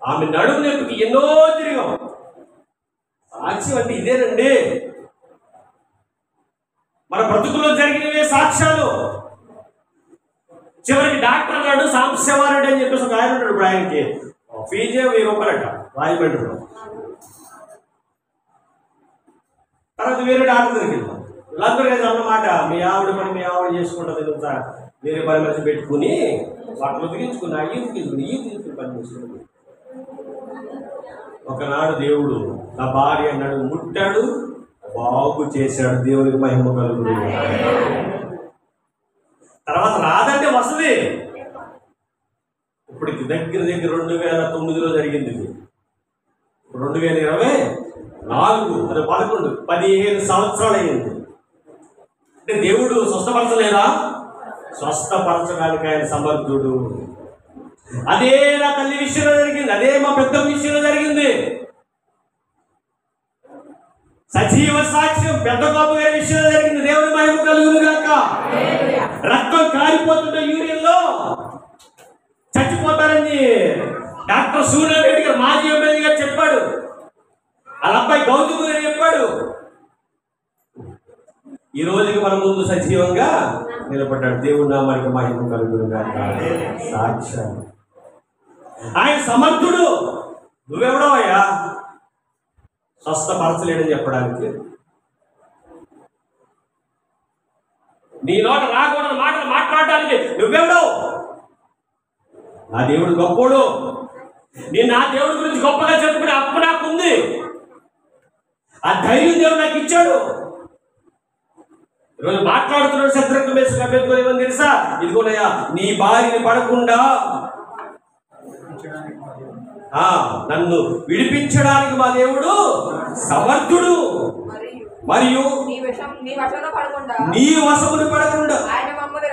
ఆమె నడుము నొప్పికి ఎన్నో తిరిగాం. సాక్ష్యం అంటే ఇదేనండి, మన బ్రతుకులో జరిగినవే సాక్ష్యాలు. చివరికి డాక్టర్ అన్నాడు సాంబశివారెడ్డి అని చెప్పేసి ఒక ఆయన ఉన్నాడు. ఇప్పుడు ఆయనకి ఫీజే 1000 రూపాయలట రాజమండ్రిలో. తర్వాత వేరే డాక్టర్ దగ్గరికి వెళ్తాం. వీళ్ళందరూ ఏదో అన్నమాట, మీ ఆవిడ పని మీ ఆవిడ చేసుకుంటుంది, ఇంత వేరే పని మనిషి పెట్టుకుని వాటిని ఉతికించుకుని తీసుకుని పని చేసుకుని. ఒకనాడు దేవుడు నా భార్య అన్నాడు ముట్టాడు, బాగు చేశాడు. దేవునికి మహిమ కలుగును. తర్వాత రాదంటే వస్తుంది. ఇప్పుడు దగ్గర 2009లో జరిగింది. 2024 అది 11 15 సంవత్సరాలు అయింది. అంటే దేవుడు స్వస్థపరచలేదా? స్వస్థపరచడానికి ఆయన సమర్థుడు. అదే నా తల్లి విషయంలో జరిగింది, అదే మా పెద్ద విషయంలో జరిగింది. సజీవ సాక్ష్యం పెద్ద బాబు గారి విషయంలో జరిగింది. దేవుని మహిమ కలుగును గాక. రక్తం కారిపోతున్న యూరిన్లో చచ్చిపోతారని డాక్టర్ సూర్యారెడ్డి గారు మాజీ ఎమ్మెల్యే గారు చెప్పాడు. వాళ్ళ అబ్బాయి గౌతమ్ గారు చెప్పాడు. ఈ రోజుకి మన ముందు సజీవంగా నిలబడ్డాడు. దేవుని నామానికి మహిమ కలుగును గాక. సాక్ష్యం. ఆయన సమర్థుడు. నువ్వెవడో అయ్యా స్వస్థపరచలేడని చెప్పడానికి? నీ నోట రాకూడని మాటలు మాట్లాడడానికి నువ్వెవడో? నా దేవుడు గొప్పోడు. నేను నా దేవుడి గురించి గొప్పగా చెప్పుకునే అప్పు నాకుంది. ఆ ధైర్యం దేవుడు నాకు ఇచ్చాడు. ఈరోజు మాట్లాడుతున్నాడు శత్రుఘ్న మేసుకు అభ్యర్థులు ఏమని తెలుసా? ఇదిగోనయ్యా నీ బారిని పడకుండా నన్ను విడిపించడానికి మా దేవుడు సమర్థుడు. మరియు నీ వశమును పడకుండా ఆయన మమ్మల్ని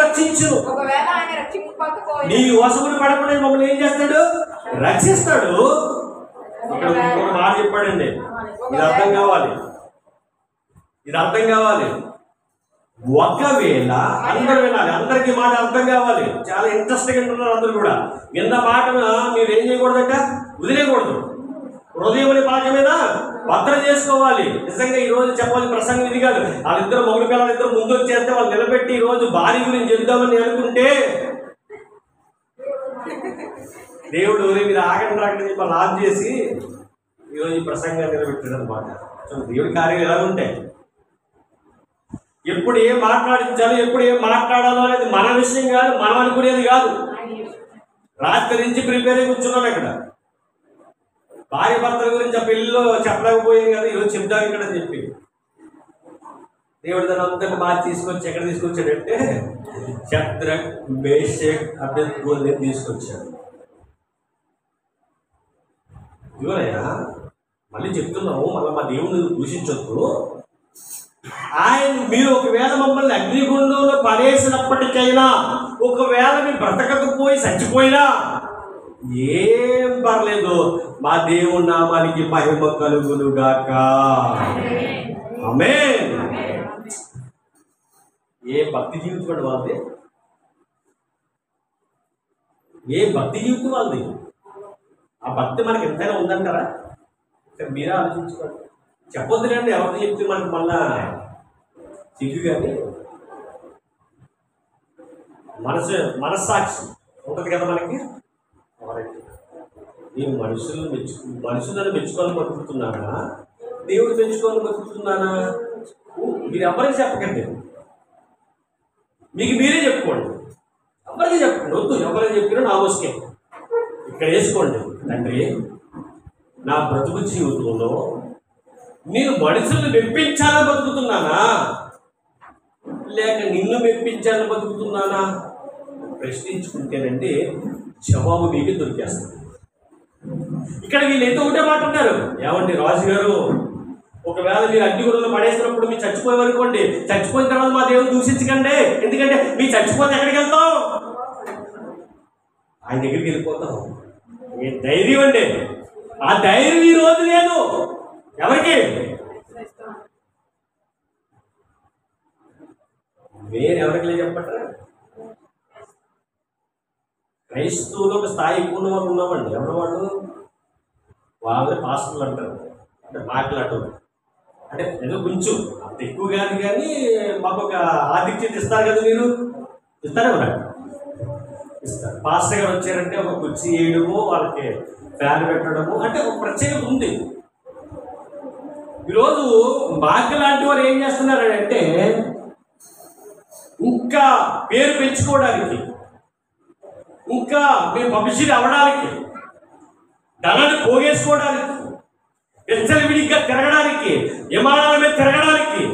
రక్షించును. నీ వశమును పడకుండా మమ్మల్ని ఏం చేస్తాడు? రక్షిస్తాడు. ఇక్కడ ఒక మాట చెప్పాడండి, ఇది అర్థం కావాలి, ఇది అర్థం కావాలి. ఒకవేళ అందరూ వినాలి, అందరికీ మాట అర్థం కావాలి. చాలా ఇంట్రెస్టింగ్ అంటున్నారు అందరూ కూడా. కింద మాటను మీరు ఏం చేయకూడదంట? వదిలేయకూడదు. హృదయం అనే భాగ మీద భద్రం చేసుకోవాలి. నిజంగా ఈ రోజు చెప్పాలి ప్రసంగం ఇది కాదు. వాళ్ళిద్దరు మొగుడు పిల్లలు ఇద్దరు ముందు వచ్చేస్తే వాళ్ళు నిలబెట్టి ఈ రోజు భార్య గురించి చెప్దామని అనుకుంటే దేవుడు మీరు ఆగండి రాకండి చెప్పి లాభ్ చేసి ఈరోజు ఈ ప్రసంగాన్ని నిలబెట్టాడు అనమాట. దేవుడి కార్యాలు ఎలా ఉంటాయి? ఎప్పుడు ఏం మాట్లాడించాలో, ఎప్పుడు ఏం మాట్లాడాలో అనేది మన విషయం కాదు, మనం అనుకునేది కాదు. రాత్రి నుంచి ప్రిపేర్ అయి కూర్చున్నాం ఇక్కడ. భార్య భర్తల గురించి ఆ పెళ్లిలో చెప్పలేకపోయింది కదా, ఈరోజు చెప్తాం ఇక్కడ అని చెప్పి దేవుడు దాని అంతా మార్చి తీసుకొచ్చి ఎక్కడ తీసుకొచ్చాడంటే శద్రక్ మేషక్ అబేద్నెగోని తీసుకొచ్చాడు. ఇవరయ్యా మళ్ళీ చెప్తున్నాము, మళ్ళీ మా దేవుని దూషించొద్దు. ఆయన మీరు ఒకవేళ మమ్మల్ని అగ్నిగుండంలో పడేసినప్పటికైనా, ఒకవేళ మీరు బ్రతకకపోయి చచ్చిపోయినా ఏం పర్లేదు, మా దేవుని నామానికి మహిమ కలుగును గాక. ఆమేన్. ఏ భక్తి జీవితం వాళ్ళది, ఏ భక్తి జీవితం వాళ్ళది. ఆ భక్తి మనకి ఎంతైనా ఉందంటారా? మీరే ఆలోచించుకోండి. చెప్పొద్దులేండి, ఎవరిని చెప్తే మనకి మళ్ళా సిగ్గు. కానీ మనస్సాక్షి ఉంటుంది కదా మనకి. నేను మనుషులను మెచ్చుకొని బతుకుతున్నానా, దేవుడు మెచ్చుకొని బతుకుతున్నానా? మీరు ఎవరికి చెప్పకండి, మీకు మీరే చెప్పుకోండి. ఎవరికి చెప్పండి, వద్దు. ఎవరికి చెప్పినా నా వస్తే ఇక్కడ వేసుకోండి. తండ్రి, నా బ్రతుకు జీవితంలో నేను మనుషులను మెప్పించాలని బతుకుతున్నానా, లేక నిన్ను మెప్పించాలని బతుకుతున్నానా ప్రశ్నించుకుంటేనండి జవాబు మీకు దొరికేస్తుంది. ఇక్కడ వీళ్ళైతే ఒకటే మాట ఉన్నారు, ఏమండి రాజుగారు, ఒకవేళ మీరు అగ్నిగుండంలో పడేసినప్పుడు మీరు చచ్చిపోయేవనుకోండి, చచ్చిపోయిన తర్వాత మా దేవుని దూషించకండి. ఎందుకంటే మీరు చచ్చిపోతే ఎక్కడికి వెళ్తాం? ఆయన దగ్గరికి వెళ్ళిపోతాం. ఏ ధైర్యం అండి! ఆ ధైర్యం ఈ రోజు లేదు ఎవరికి. మీరు ఎవరికి లేదు చెప్పట్రా? క్రైస్తవులు ఒక స్థాయి ఎక్కువ ఉన్న వాళ్ళు ఉన్నామండి. ఎవరు వాళ్ళు? వాళ్ళే పాస్టర్లు అంటారు, అంటే మాట్లాడటం అంటే ఏదో కొంచెం అంత ఎక్కువ కాదు, కానీ మాకు ఒక ఆధిక్యత ఇస్తారు కదా. మీరు ఇస్తారా? ఇస్తారు. పాస్టర్ గారు వచ్చారంటే ఒక కుర్చీ వేయడము, వాళ్ళకి ఫ్యాన్ పెట్టడము, అంటే ఒక ప్రత్యేకత ఉంది. ఈరోజు మాకు లాంటి వారు ఏం చేస్తున్నారంటే ఇంకా పేరు పెంచుకోవడానికి, ఇంకా మేము పబ్లిసిటీ అవ్వడానికి, ధనాన్ని పోగేసుకోవడానికి, విచ్చలవిడిగా తిరగడానికి, విమానాల మీద తిరగడానికి,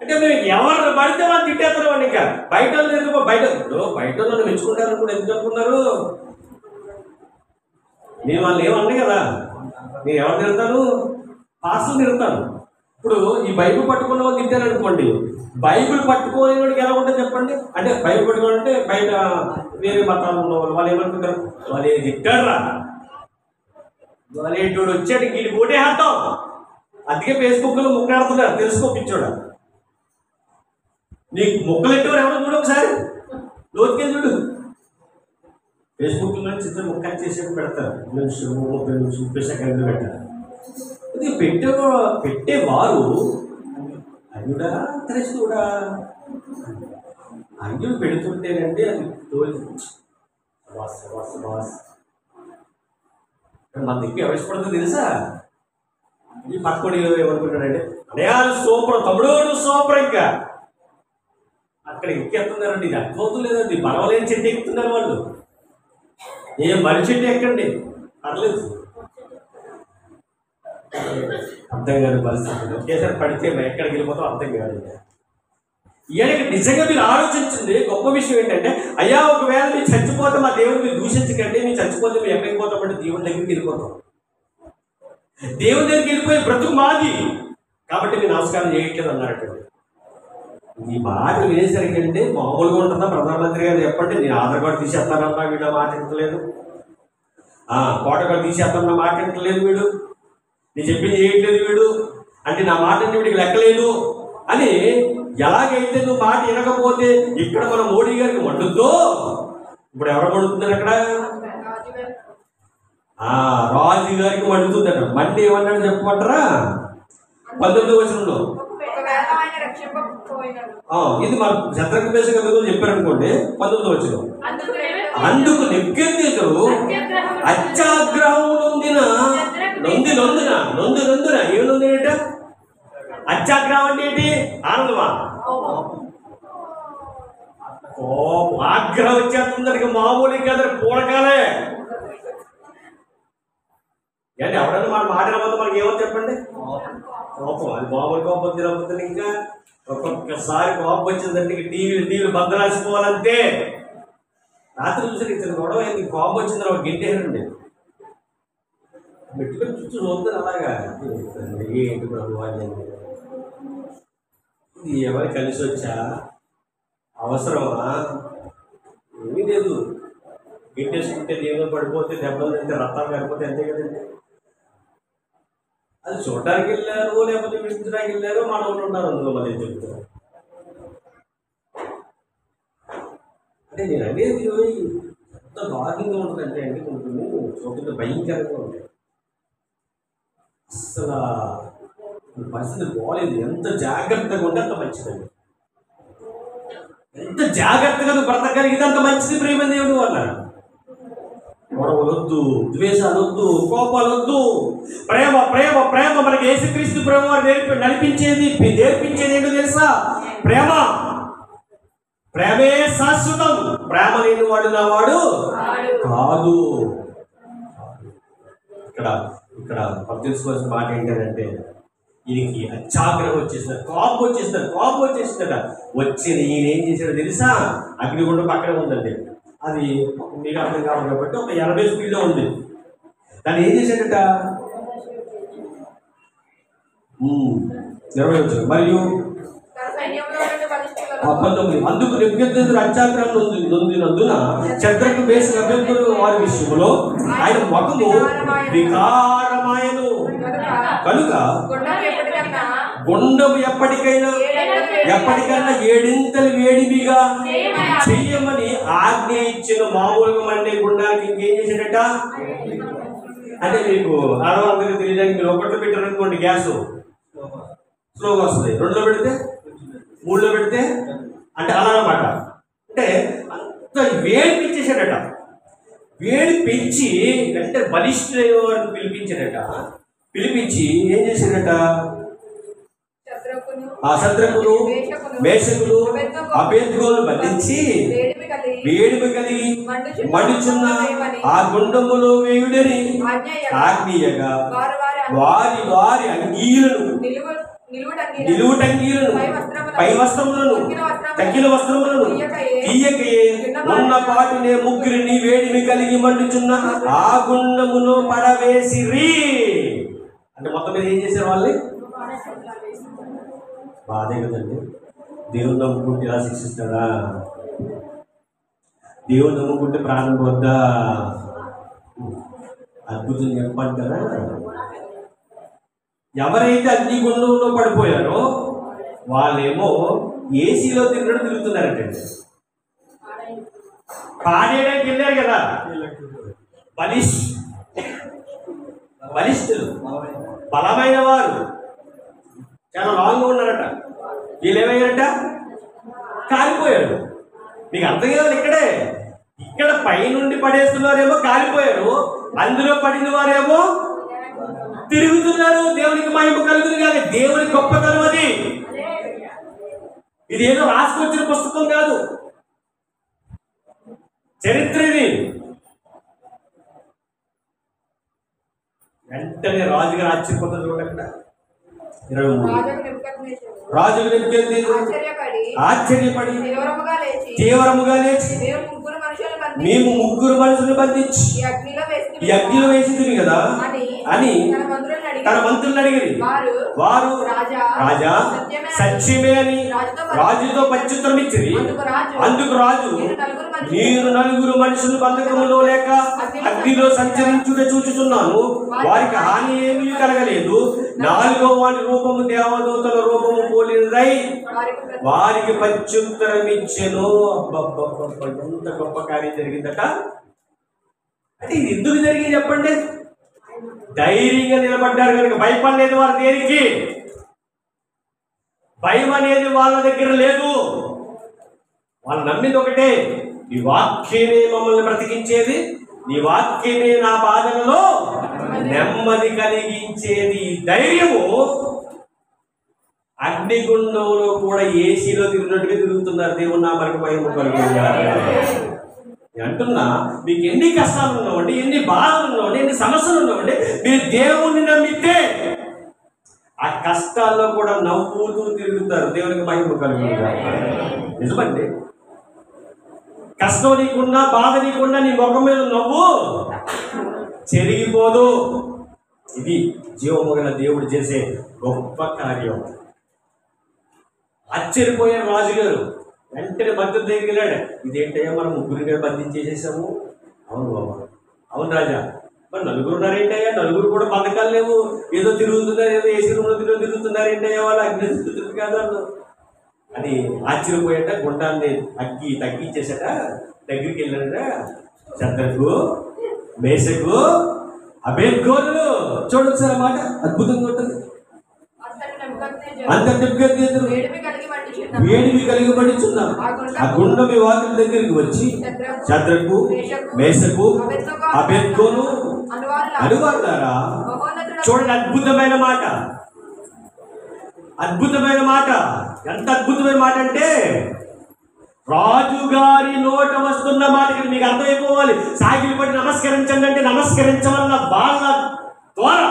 అంటే మేము ఎవరు పడితే వాళ్ళు తిట్టేస్తున్నాం. ఇంకా బయట బయట నన్ను మెచ్చుకుంటారని కూడా ఎందుకు అనుకున్నారు? నేను వాళ్ళు ఏమన్నా కదా, నేను ఎవరు తిరుగుతాను? పాస్టర్లు తిరుగుతాను. ఇప్పుడు ఈ బైబిల్ పట్టుకున్న వాళ్ళు తిట్టారనుకోండి, బైబిల్ పట్టుకోని వాడికి ఎలా ఉంటుంది చెప్పండి. అంటే బైబిల్ పట్టుకోవాలంటే బయట వేరే మతాలు ఉన్న వాళ్ళు ఏమనుకుంటారు, వాళ్ళు ఏది తిట్టారా, వాళ్ళేటోడు వచ్చాడు వీడి పోటీ ఆడతాం. అందుకే ఫేస్బుక్లో ముక్కలాడుతున్నారు, తెలుసుకోపించాడు. నీకు ముక్కలెట్టేవారు ఎవరో చూడు, ఒకసారి లోతుకెళ్ళి చూడు. ఫేస్బుక్లో చిత్ర ముక్కలు చేసేది పెడతారు, 30 నిమిషం 30 సెకండ్లు పెట్టారు. ఇది పెట్టేవారు అయ్యుడా క్రైస్తవుడా, అయ్యుడు పెడుతుంటేనండి అది మన దగ్గర ఎవరిష్టపడుతుందో తెలుసా. ఈ పక్కడి ఏమనుకుంటాడంటే అడయాలు సూపర్, తమ్ముడు సూపర్, ఇంకా అక్కడ ఎక్కేస్తున్నారండి. ఇది అర్థమవుతుంది లేదండి, బలవలేని చెట్టు ఎక్కుతున్నారు వాళ్ళు. ఏ మనిషి చెట్టు ఎక్కండి పర్లేదు, అర్థం కాని పరిస్థితులు ఒకేసారి పడితే ఎక్కడికి వెళ్ళిపోతాం అర్థం కాదు. ఈయనకి నిజంగా మీరు ఆలోచించింది గొప్ప విషయం ఏంటంటే, అయ్యా ఒకవేళ మీరు చచ్చిపోతే మా దేవుడు మీరు దూషించకండి, మీరు చచ్చిపోతే మీరు ఎక్కడికి పోతామంటే దేవుని దగ్గరికి వెళ్ళిపోతాం. దేవుని దగ్గరికి వెళ్ళిపోయి బ్రతుకు మాది కాబట్టి మీరు నమస్కారం చేయట్లేదు అన్నట్టు. ఈ మాట వినేసరికి అంటే మామూలుగా ఉంటుందా? ప్రధానమంత్రి గారు చెప్పండి, నేను ఆధార్ కార్డు తీసేస్తానన్నా వీడు మాట వింటలేదు, కోట కార్డు తీసేస్తానన్నా మాట వింటలేదు వీడు, నేను చెప్పింది చేయట్లేదు వీడు, అంటే నా మాట అంటే వీడికి లెక్కలేదు అని. ఎలాగైతే నువ్వు మాట వినకపోతే ఇక్కడ మన మోడీ గారికి మండుద్దో, ఇప్పుడు ఎవరు మండుతున్నారు అక్కడ? రాజు గారికి మండుతుందట. మండి ఏమన్నాడు చెప్పమంటారా? 19వ వచనంలో ఇది మన శత్రుఘ్న చెప్పారనుకోండి. 19వ వచనం, అందుకు నెబుకద్నెజరు అత్యాగ్రహం నొందిన ఏమి నొందినట? అత్యాగ్రహం అంటే ఏంటి? ఆనందమా? ఆగ్రహం వచ్చేస్తుంది, మామూలు కదా, పూడకాలే. అంటే ఎవడన్నా మన మాట రాబోతే మనకి ఏమో చెప్పండి, కోపం. అది మామూలు కోపం తినబోతుంది. ఇంకా ఒక్కొక్కసారి కోపం వచ్చిందంటే టీవీలు బద్దలాసిపోవాలంతే. రాత్రి చూసి ఇతను గొడవ అయింది, కోపం వచ్చింది ఒక గింటేనండి, మెట్టుకొని చుట్టూ చూస్తారు అలాగా. ఏంటి ప్రభు అని, ఇది ఎవరు కలిసి వచ్చా, అవసరమా? ఏమీ లేదు. గిట్టేసుకుంటే దేవుడు పడిపోతే, దెబ్బలు తింటే రక్తాలు కాకపోతే అంతే కదండి. అది చూడడానికి వెళ్ళారు లేకపోతే విడిపించడానికి వెళ్ళారు, మన వాళ్ళు ఉన్నారు అందులో. మళ్ళీ చెప్తారు అంటే నేను అనేది ఎంత దారుణంగా ఉంటుందంటే అండి, కొన్ని చూస్తుంటే భయంకరంగా ఉంటాయి. అసలు పరిస్థితి బాగాలేదు. ఎంత జాగ్రత్తగా ఉంటే అంత మంచిదండి, ఎంత జాగ్రత్తగా బ్రతకగలిగితే అంత మంచిది. ప్రేమ దేవుడు వల్ల గొడవలొద్దు, ద్వేషాలొద్దు, కోపాలొద్దు. ప్రేమ ప్రేమ ప్రేమ మనకి యేసుక్రీస్తు ప్రేమ నేర్పించేది ఏంటో తెలుసా? ప్రేమ. ప్రేమే శాశ్వతం. ప్రేమ లేని వాడు నా వాడు కాదు. ఇక్కడ తెలుసుకోవాల్సిన మాట ఏంటంటే, ఈయనకి అత్యాగ్రహం వచ్చేసినారు, కోపం వచ్చేసిందట. వచ్చిన ఈయన ఏం చేశాడో తెలుసా? అగ్నిగుండం పక్కనే ఉందండి, అది మీకు అర్థం కావాలి కాబట్టి ఒక 80 స్పీడ్లో ఉంది. దాన్ని ఏం చేశాడట? 20 వచ్చారు. మరియు 19, అందుకు నెబుకద్నెజరు అత్యాగ్రహం నొందినందున శద్రకు మేషకు అబేద్నెగో వారి విషయంలో ఆయన ముఖము వికారమాయను. కనుక గుండము ఎప్పటికైనా 7 వేడిమిగా చెయ్యమని ఆజ్ఞ ఇచ్చిన. మామూలుగా మండే గుండానికి ఇంకేం చేశాడట అంటే, మీకు ఆడవాళ్ళకి తెలియడానికి మీరు 1లో పెట్టారనుకోండి, గ్యాస్ స్లోగా వస్తుంది. 2లో పెడితే, 3లో పెడితే, అంటే అలా అనమాట. అంటే అంత వేడి పెంచేశాడట. వేడి పెంచి అంటే బలిష్ఠులైన వారిని పిలిపించి ఏం చేశాడట? ఆ శత్రుకులు మేషకులు అబేద్నెగోను బంధించి వేడిమి కలిగి మండుచున్న ఆ గుండములో వేయుడని ఆజ్ఞయగా వారి అంగీలను, నిలువుటంగీలను, పై వస్త్రములను, తగ్గిన వస్త్రములను తీయకయే ఉన్న పాటునే ముగ్గురిని వేడిమి కలిగి మండుచున్న ఆ గుండములో పడవేసిరి. అంటే మొత్తం మీద ఏం చేశారు? వాళ్ళని బాధే కదండి. దేవుని నమ్ముకుంటే ఇలా శిక్షిస్తాడా? దేవుని నమ్ముకుంటే ప్రాణం వద్ద అద్భుతం చెప్పంటారా? ఎవరైతే అగ్నిగుండంలో పడిపోయారో వాళ్ళేమో ఏసీలో తిరుగుతున్నారంటే, పాడేయడానికి వెళ్ళారు కదా బలిష్ఠులు, బలమైన వారు, చాలా లాంగ్ ఉన్నారట. వీళ్ళు ఏమయ్యారట? కాలిపోయారు. మీకు అర్థం కావాలి. ఇక్కడ పైనుండి పడేస్తున్నవారేమో కాలిపోయారు, అందులో పడిన వారేమో తిరుగుతున్నారు. దేవునికి మహిమ కలుగుతుంది కాదు, దేవుని గొప్పతనం అది. ఇది ఏదో రాసుకొచ్చిన పుస్తకం కాదు, చరిత్ర ఇది. వెంటనే రాజుగారు ఆశ్చర్యపోతారు. చూడండి, రాజుకు ఆశ్చర్యపడి తీవ్రముగా లేచి మేము ముగ్గురు మనుషులు బంధించి ఈ అగ్నిలో వేసింది కదా అని తన మంత్రులను అడిగిరి. వారు రాజా సత్యమే అని రాజుతో ప్రత్యుత్తరం ఇచ్చిరి. అందుకు రాజు, నేను నలుగురు మనుషులు బంధకములో లేక అగ్నిలో సంచరించుట చూచుతున్నాను, వారికి హాని ఏమీ కలగలేదు. నాలుగో వాటి రూపము దేవదూతల రూపము పోలినదై వారికి ప్రత్యుత్తరం ఇచ్చెను. ఎంత గొప్ప కార్యం జరిగిందట. అంటే ఇది ఎందుకు జరిగింది చెప్పండి? ధైర్యంగా నిలబడ్డారు కనుక. భయపడలేదు వారు. దేనికి భయం అనేది వాళ్ళ దగ్గర లేదు. వాళ్ళు నమ్మింది ఒకటే, నీ వాక్యమే మమ్మల్ని బ్రతికించేది, నీ వాక్యమే నా బాధలలో నెమ్మది కలిగించేది. ధైర్యము అగ్నిగుండంలో కూడా ఏసీలో తిరిగినట్టుగా తిరుగుతున్నారు. దేవుని నామమునకు మహిమ కలుగును. అంటున్నా, మీకు ఎన్ని కష్టాలు ఉన్నావండి, ఎన్ని బాధలు ఉన్నావండి, ఎన్ని సమస్యలు ఉన్నావండి, మీరు దేవుణ్ణి నమ్మితే ఆ కష్టాల్లో కూడా నవ్వుతూ తిరుగుతారు. దేవునికి మహిమ కలుగును. నిజమండి. కష్టం నీకున్నా, బాధ నీకున్నా, నీ ముఖం మీద నవ్వు చెరిగిపోదు. ఇది జీవము గల దేవుడు చేసే గొప్ప కార్యం. ఆశ్చర్యపోయారు రాజుగారు. వెంటనే మంత్రి దగ్గరికి వెళ్ళాడు. ఇదేంటయ్యా, మనం ముగ్గురిగా బంధించేసేసాము. అవును బాబా, అవును రాజా, మరి నలుగురు ఉన్నారేంటయ్యా? నలుగురు కూడా బంధకాలు లేవు, ఏదో తిరుగుతున్నారు, ఏదో ఏసీ రూమ్లో తిరుగుతున్నారేంటయ్యా, వాళ్ళు అగ్ని తిరుగుతుంది కాదు అని ఆశ్చర్యపోయాట. గుండాన్ని తగ్గించేసాట. దగ్గరికి వెళ్ళాడట. శద్రకు, మేషకు, అబేద్గోను చూడొచ్చు అన్నమాట. అద్భుతంగా ఉంటుంది. వేడివి కలిగి పడుచున్నారు. ఆ గుండం మీ వాకిలి దగ్గరికి వచ్చి శద్రకు, మేషకు, అబేద్గోను అనువారులారా. చూడండి, అద్భుతమైన మాట, అద్భుతమైన మాట. ఎంత అద్భుతమైన మాట అంటే, రాజుగారి నోట వస్తున్న మాటకి మీకు అర్థమైపోవాలి. సాగిలి పడి నమస్కరించండి అంటే నమస్కరించవల్ల వాళ్ళ ద్వారా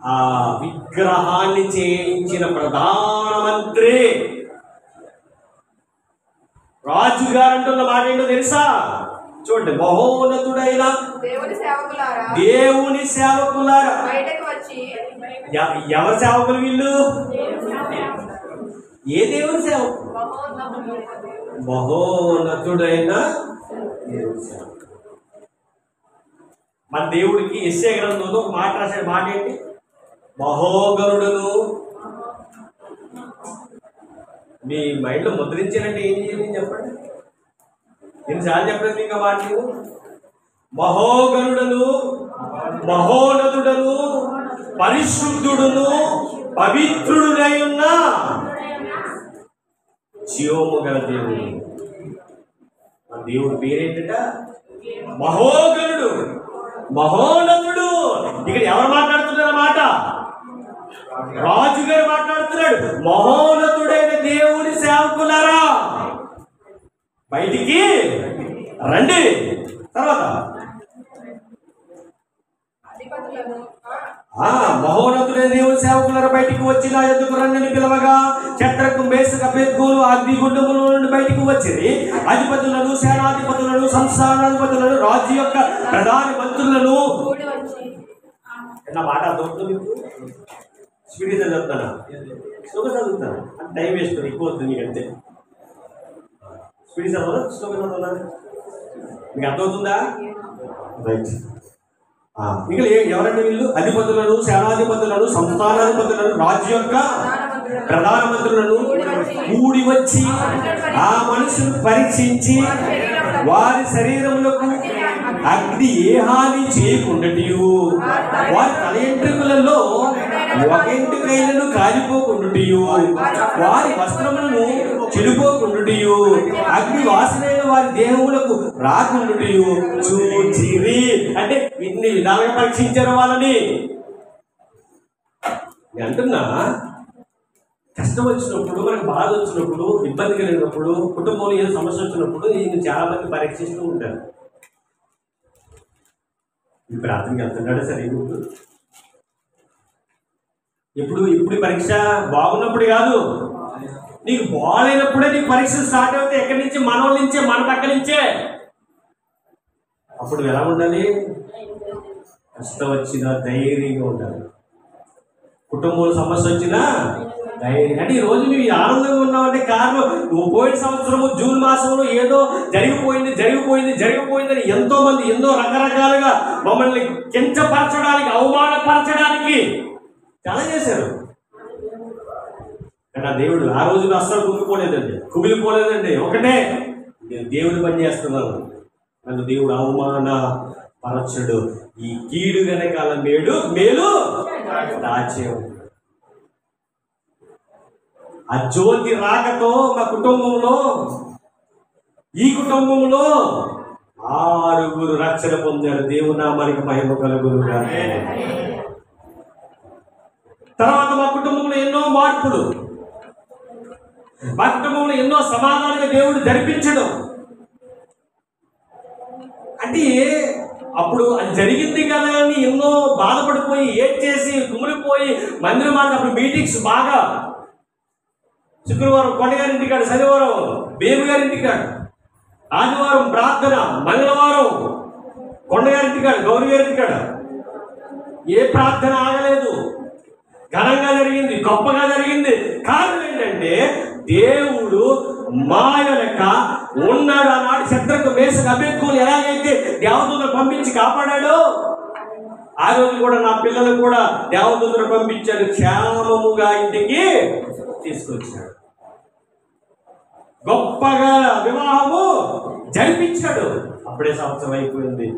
ఆ విగ్రహాన్ని చేయించిన ప్రధానమంత్రి రాజుగారు అంటున్న మాట ఏంటో తెలుసా? చూడండి, మహోన్నతుడైన దేవుని సేవకులారా. ఎవరి సేవకులు వీళ్ళు? ఏ దేవుని సేవకులు? మహోన్నతుడైన దేవుని సేవకులు. మన దేవుడికి యెషయా గ్రంథంలో ఒక మాట రాశాడు. మాట ఏంటి? మహోగరుడును. మీ మైండ్లో ముద్రించాలంటే ఏం చేయాలి చెప్పండి? ఎన్నిసార్లు చెప్పలేదు ఇంకా మాట? మహోగరుడును, మహోన్నతుడును, పరిశుద్ధుడును, పవిత్రుడునై ఉన్న జీవము గల దేవుడు. ఆ దేవుడు పేరేంటట? మహోగరుడు, మహోన్నతుడు. ఇక్కడ ఎవరు మాట్లాడుతున్నారు మాట? రాజుగారు మాట్లాడుతున్నాడు. మహోన్నతుడైన దేవుని సేవకులారా, బయటికి రండి. తర్వాత మహోన్నతుడైన దేవుని సేవకులారా, బయటికి వచ్చి నా యొద్దకు రండి పిలవగా శద్రకు, మేషకు, అబేద్గోను అగ్నిగుండముల నుండి బయటికి వచ్చింది. అధిపతులను, సేనాధిపతులను, సంస్థానాధిపతులను, రాజు యొక్క ప్రధాన మంత్రులను. మాట అర్థమవుతుంది మీకు? స్పీడ్ చదువుతానా, స్లోగా చదువుతాను, అంటే టైం వేస్ట్ ఎక్కువ వద్దు నీకు అంతే. స్పీడ్ చదవాలా, స్లోగా చదవాలా, మీకు అర్థమవుతుందా? రైట్. ఇంకా ఎవరంటే వీళ్ళు అధిపతులను, సేనాధిపతులను, సంస్థానాధిపతులను, రాజు యొక్క ప్రధానమంత్రులను కూడి వచ్చి ఆ మనుషులు పరీక్షించి వారి శరీరములకు అగ్ని ఏ హాని చేయకుండాటియు వారి తల ఎంట్రుకలలో ఒక ఎంట్రుకైనను కాలిపోకుండాటియు వారి వస్త్రములను చెడిపోకుండాటియు అగ్ని వాసనైన వారి దేహములకు రాకుండాటియు చూచిరి. అంటే ఇన్ని విధాలుగా పరీక్షించారు వాళ్ళని. అంటున్నా, కష్టం వచ్చినప్పుడు, మనకు బాధ వచ్చినప్పుడు, ఇబ్బంది కలిగినప్పుడు, కుటుంబంలో ఏదో సమస్య వచ్చినప్పుడు నేను చాలా మంది పరీక్షిస్తూ ఉంటాను. ఈ ప్రార్థనకి వెళ్తున్నాడు సరే, ఇప్పుడు పరీక్ష బాగున్నప్పుడు కాదు, నీకు బాగాలేనప్పుడే నీకు పరీక్ష స్టార్ట్ అవుతాయి. ఎక్కడి నుంచి? మన నుంచే, మన పక్క నుంచే. అప్పుడు ఎలా ఉండాలి? కష్టం వచ్చినా ధైర్యంగా ఉండాలి. కుటుంబంలో సమస్య వచ్చినా ధైర్యం. అంటే ఈ రోజు మేము ఆనందంగా ఉన్నామంటే కారణం, పోయిన సంవత్సరము జూన్ మాసంలో ఏదో జరిగిపోయిందని ఎంతో మంది ఎన్నో రకరకాలుగా మమ్మల్ని కించపరచడానికి, అవమానపరచడానికి చాలా చేశారు. కానీ ఆ దేవుడు ఆ రోజులు అస్సలు కుమిలిపోలేదండి. ఒకటే, నేను దేవుడి పని చేస్తున్నాను, నన్ను దేవుడు అవమాన పరచడు. ఈ కీడు వెనకాల మేలు దాచే. ఆ జ్యోతి రాకతో మా కుటుంబంలో, ఈ కుటుంబంలో 6 రక్షణ పొందారు. దేవునామానికి మహిమ కలుగును గాక. తర్వాత మా కుటుంబంలో ఎన్నో మార్పులు, మా కుటుంబంలో ఎన్నో సమాధానంగా దేవుడు జరిపించడం. అంటే అప్పుడు అది జరిగింది కదా అని ఎన్నో బాధపడిపోయి ఏడ్చేసి కుమిలిపోయి మందిరం మాట. అప్పుడు మీటింగ్స్ బాగా, శుక్రవారం కొండగారింటి కాడ, శనివారం బేబు గారింటి కాడ, ఆదివారం ప్రార్థన, మంగళవారం కొండగారింటి కాడ, గౌరీ గారింటి కాడ. ఏ ప్రార్థన ఆగలేదు. ఘనంగా జరిగింది, గొప్పగా జరిగింది. కారణం ఏంటంటే దేవుడు మా వెనక ఉన్నాడు. ఆనాడు శత్రుకు మేషకు అబేద్కోలు ఎలాగైతే దేవదూతను పంపించి కాపాడాడో, ఆ రోజు కూడా నా పిల్లలు కూడా దేవదూతను పంపించాడు, క్షేమముగా ఇంటికి తీసుకొచ్చాడు. గొప్పగా వివాహము జరిపించాడు. అప్పుడే సంవత్సరం అయిపోయింది.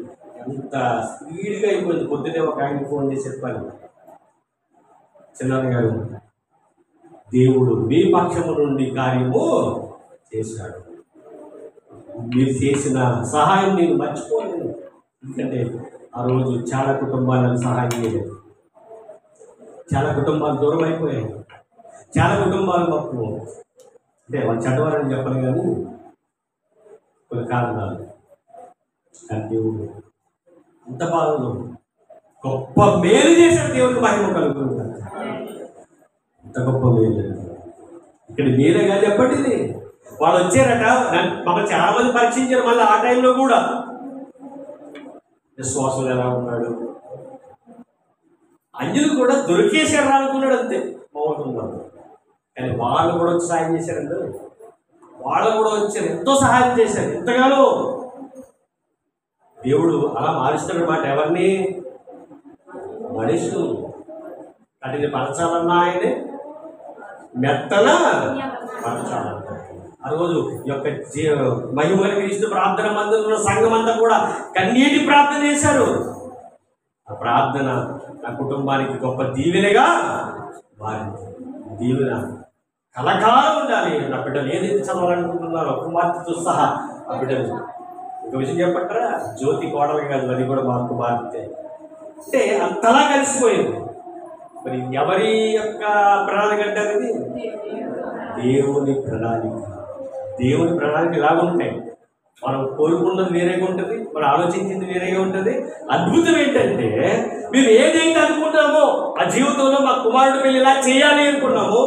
ఎంత స్పీడ్గా అయిపోయింది. పొద్దునే ఒక ఆయన ఫోన్ చేసి చెప్పాను, చిన్నాన్న గారు, దేవుడు మీ పక్షము నుండి కార్యము చేశాడు. మీరు చేసిన సహాయం నేను మర్చిపోలేను. ఎందుకంటే ఆ రోజు చాలా కుటుంబాలను సహాయం చేయలేదు. చాలా కుటుంబాలు దూరం అయిపోయాయి. చాలా కుటుంబాలు మాకు, అంటే వాళ్ళు చెడ్డవారని చెప్పను కానీ కొన్ని కారణాలు. కానీ దేవుడు అంత బాధలో గొప్ప మేలు చేశాడు. దేవుడికి మహిమ కలుగుతుంది. అంత గొప్ప మేలు. ఇక్కడ మేలేగా చెప్పండి. ఇది వాళ్ళు వచ్చారట, మమ్మల్ని చాలా మంది పరీక్షించారు. మళ్ళీ ఆ టైంలో కూడా విశ్వాసం ఎలా ఉన్నాడు, అంజులు కూడా దొరికేశారు అనుకున్నాడు. అంతే బాగుంటున్నాడు. కానీ వాళ్ళు కూడా వచ్చి సహాయం చేశారండి. వాళ్ళు కూడా వచ్చారు, ఎంతో సహాయం చేశారు. ఎంతగానో దేవుడు అలా మారుస్తాడన్నమాట. ఎవరిని? మనుషులు. వాటిని పరచాలన్నా ఆయనే, మెత్తన పరచాలన్నా. ఆ రోజు యొక్క మహిమని క్రీస్తు ప్రార్థన మందిరంలో సంఘం అంతా కూడా కన్నీటి ప్రార్థన చేశారు. ఆ ప్రార్థన నా కుటుంబానికి గొప్ప దీవెనగా మారింది. దీవెన కలకాలం ఉండాలి. నా బిడ్డలు ఏదైతే చదవాలనుకుంటున్నారో కుమార్తెతో సహా ఆ బిడ్డలు. ఒక విషయం చెప్పట్రా, జ్యోతి కోడలు కాదు, అది కూడా మా కుమార్తె. అంటే అంతలా కలిసిపోయింది. మరి ఎవరి యొక్క ప్రణాళిక అంటారు? ఇది దేవుని ప్రణాళిక. దేవుని ప్రణాళిక ఇలాగుంటాయి. మనం కోరుకున్నది వేరేగా ఉంటుంది, మనం ఆలోచించింది వేరేగా ఉంటుంది. అద్భుతం ఏంటంటే, మేము ఏదైతే అనుకుంటామో ఆ జీవితంలో మా కుమారుడు పెళ్ళి ఇలా చేయాలి అనుకున్నాము,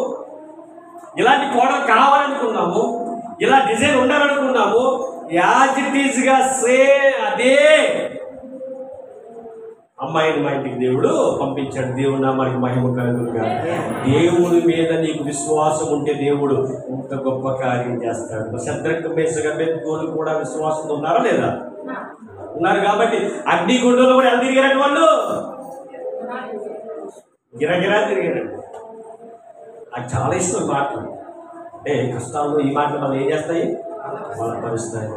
ఇలాంటి కోడలు కావాలనుకున్నాము, ఇలా డిజైన్ ఉండాలనుకున్నాము, యాజ్ ఇట్ ఈజ్గా సేమ్ అదే అమ్మాయిని మా ఇంటికి దేవుడు పంపించాడు. దేవుడు నామానికి మహిమ కలుగుగా. దేవుడి మీద నీకు విశ్వాసం ఉంటే దేవుడు ఇంత గొప్ప కార్యం చేస్తాడు. శద్రకు మేషకు అబేద్గోను కూడా విశ్వాసంతో ఉన్నారా లేదా? ఉన్నారు. కాబట్టి అగ్నిగుండంలో కూడా ఎలా తిరిగారండి వాళ్ళు? గిరగిరా తిరిగారండి. నాకు చాలా ఇష్టం ఈ మాటలు. అంటే కష్టాల్లో ఈ మాటలు మనం ఏం చేస్తాయి? బలపరుస్తాయి.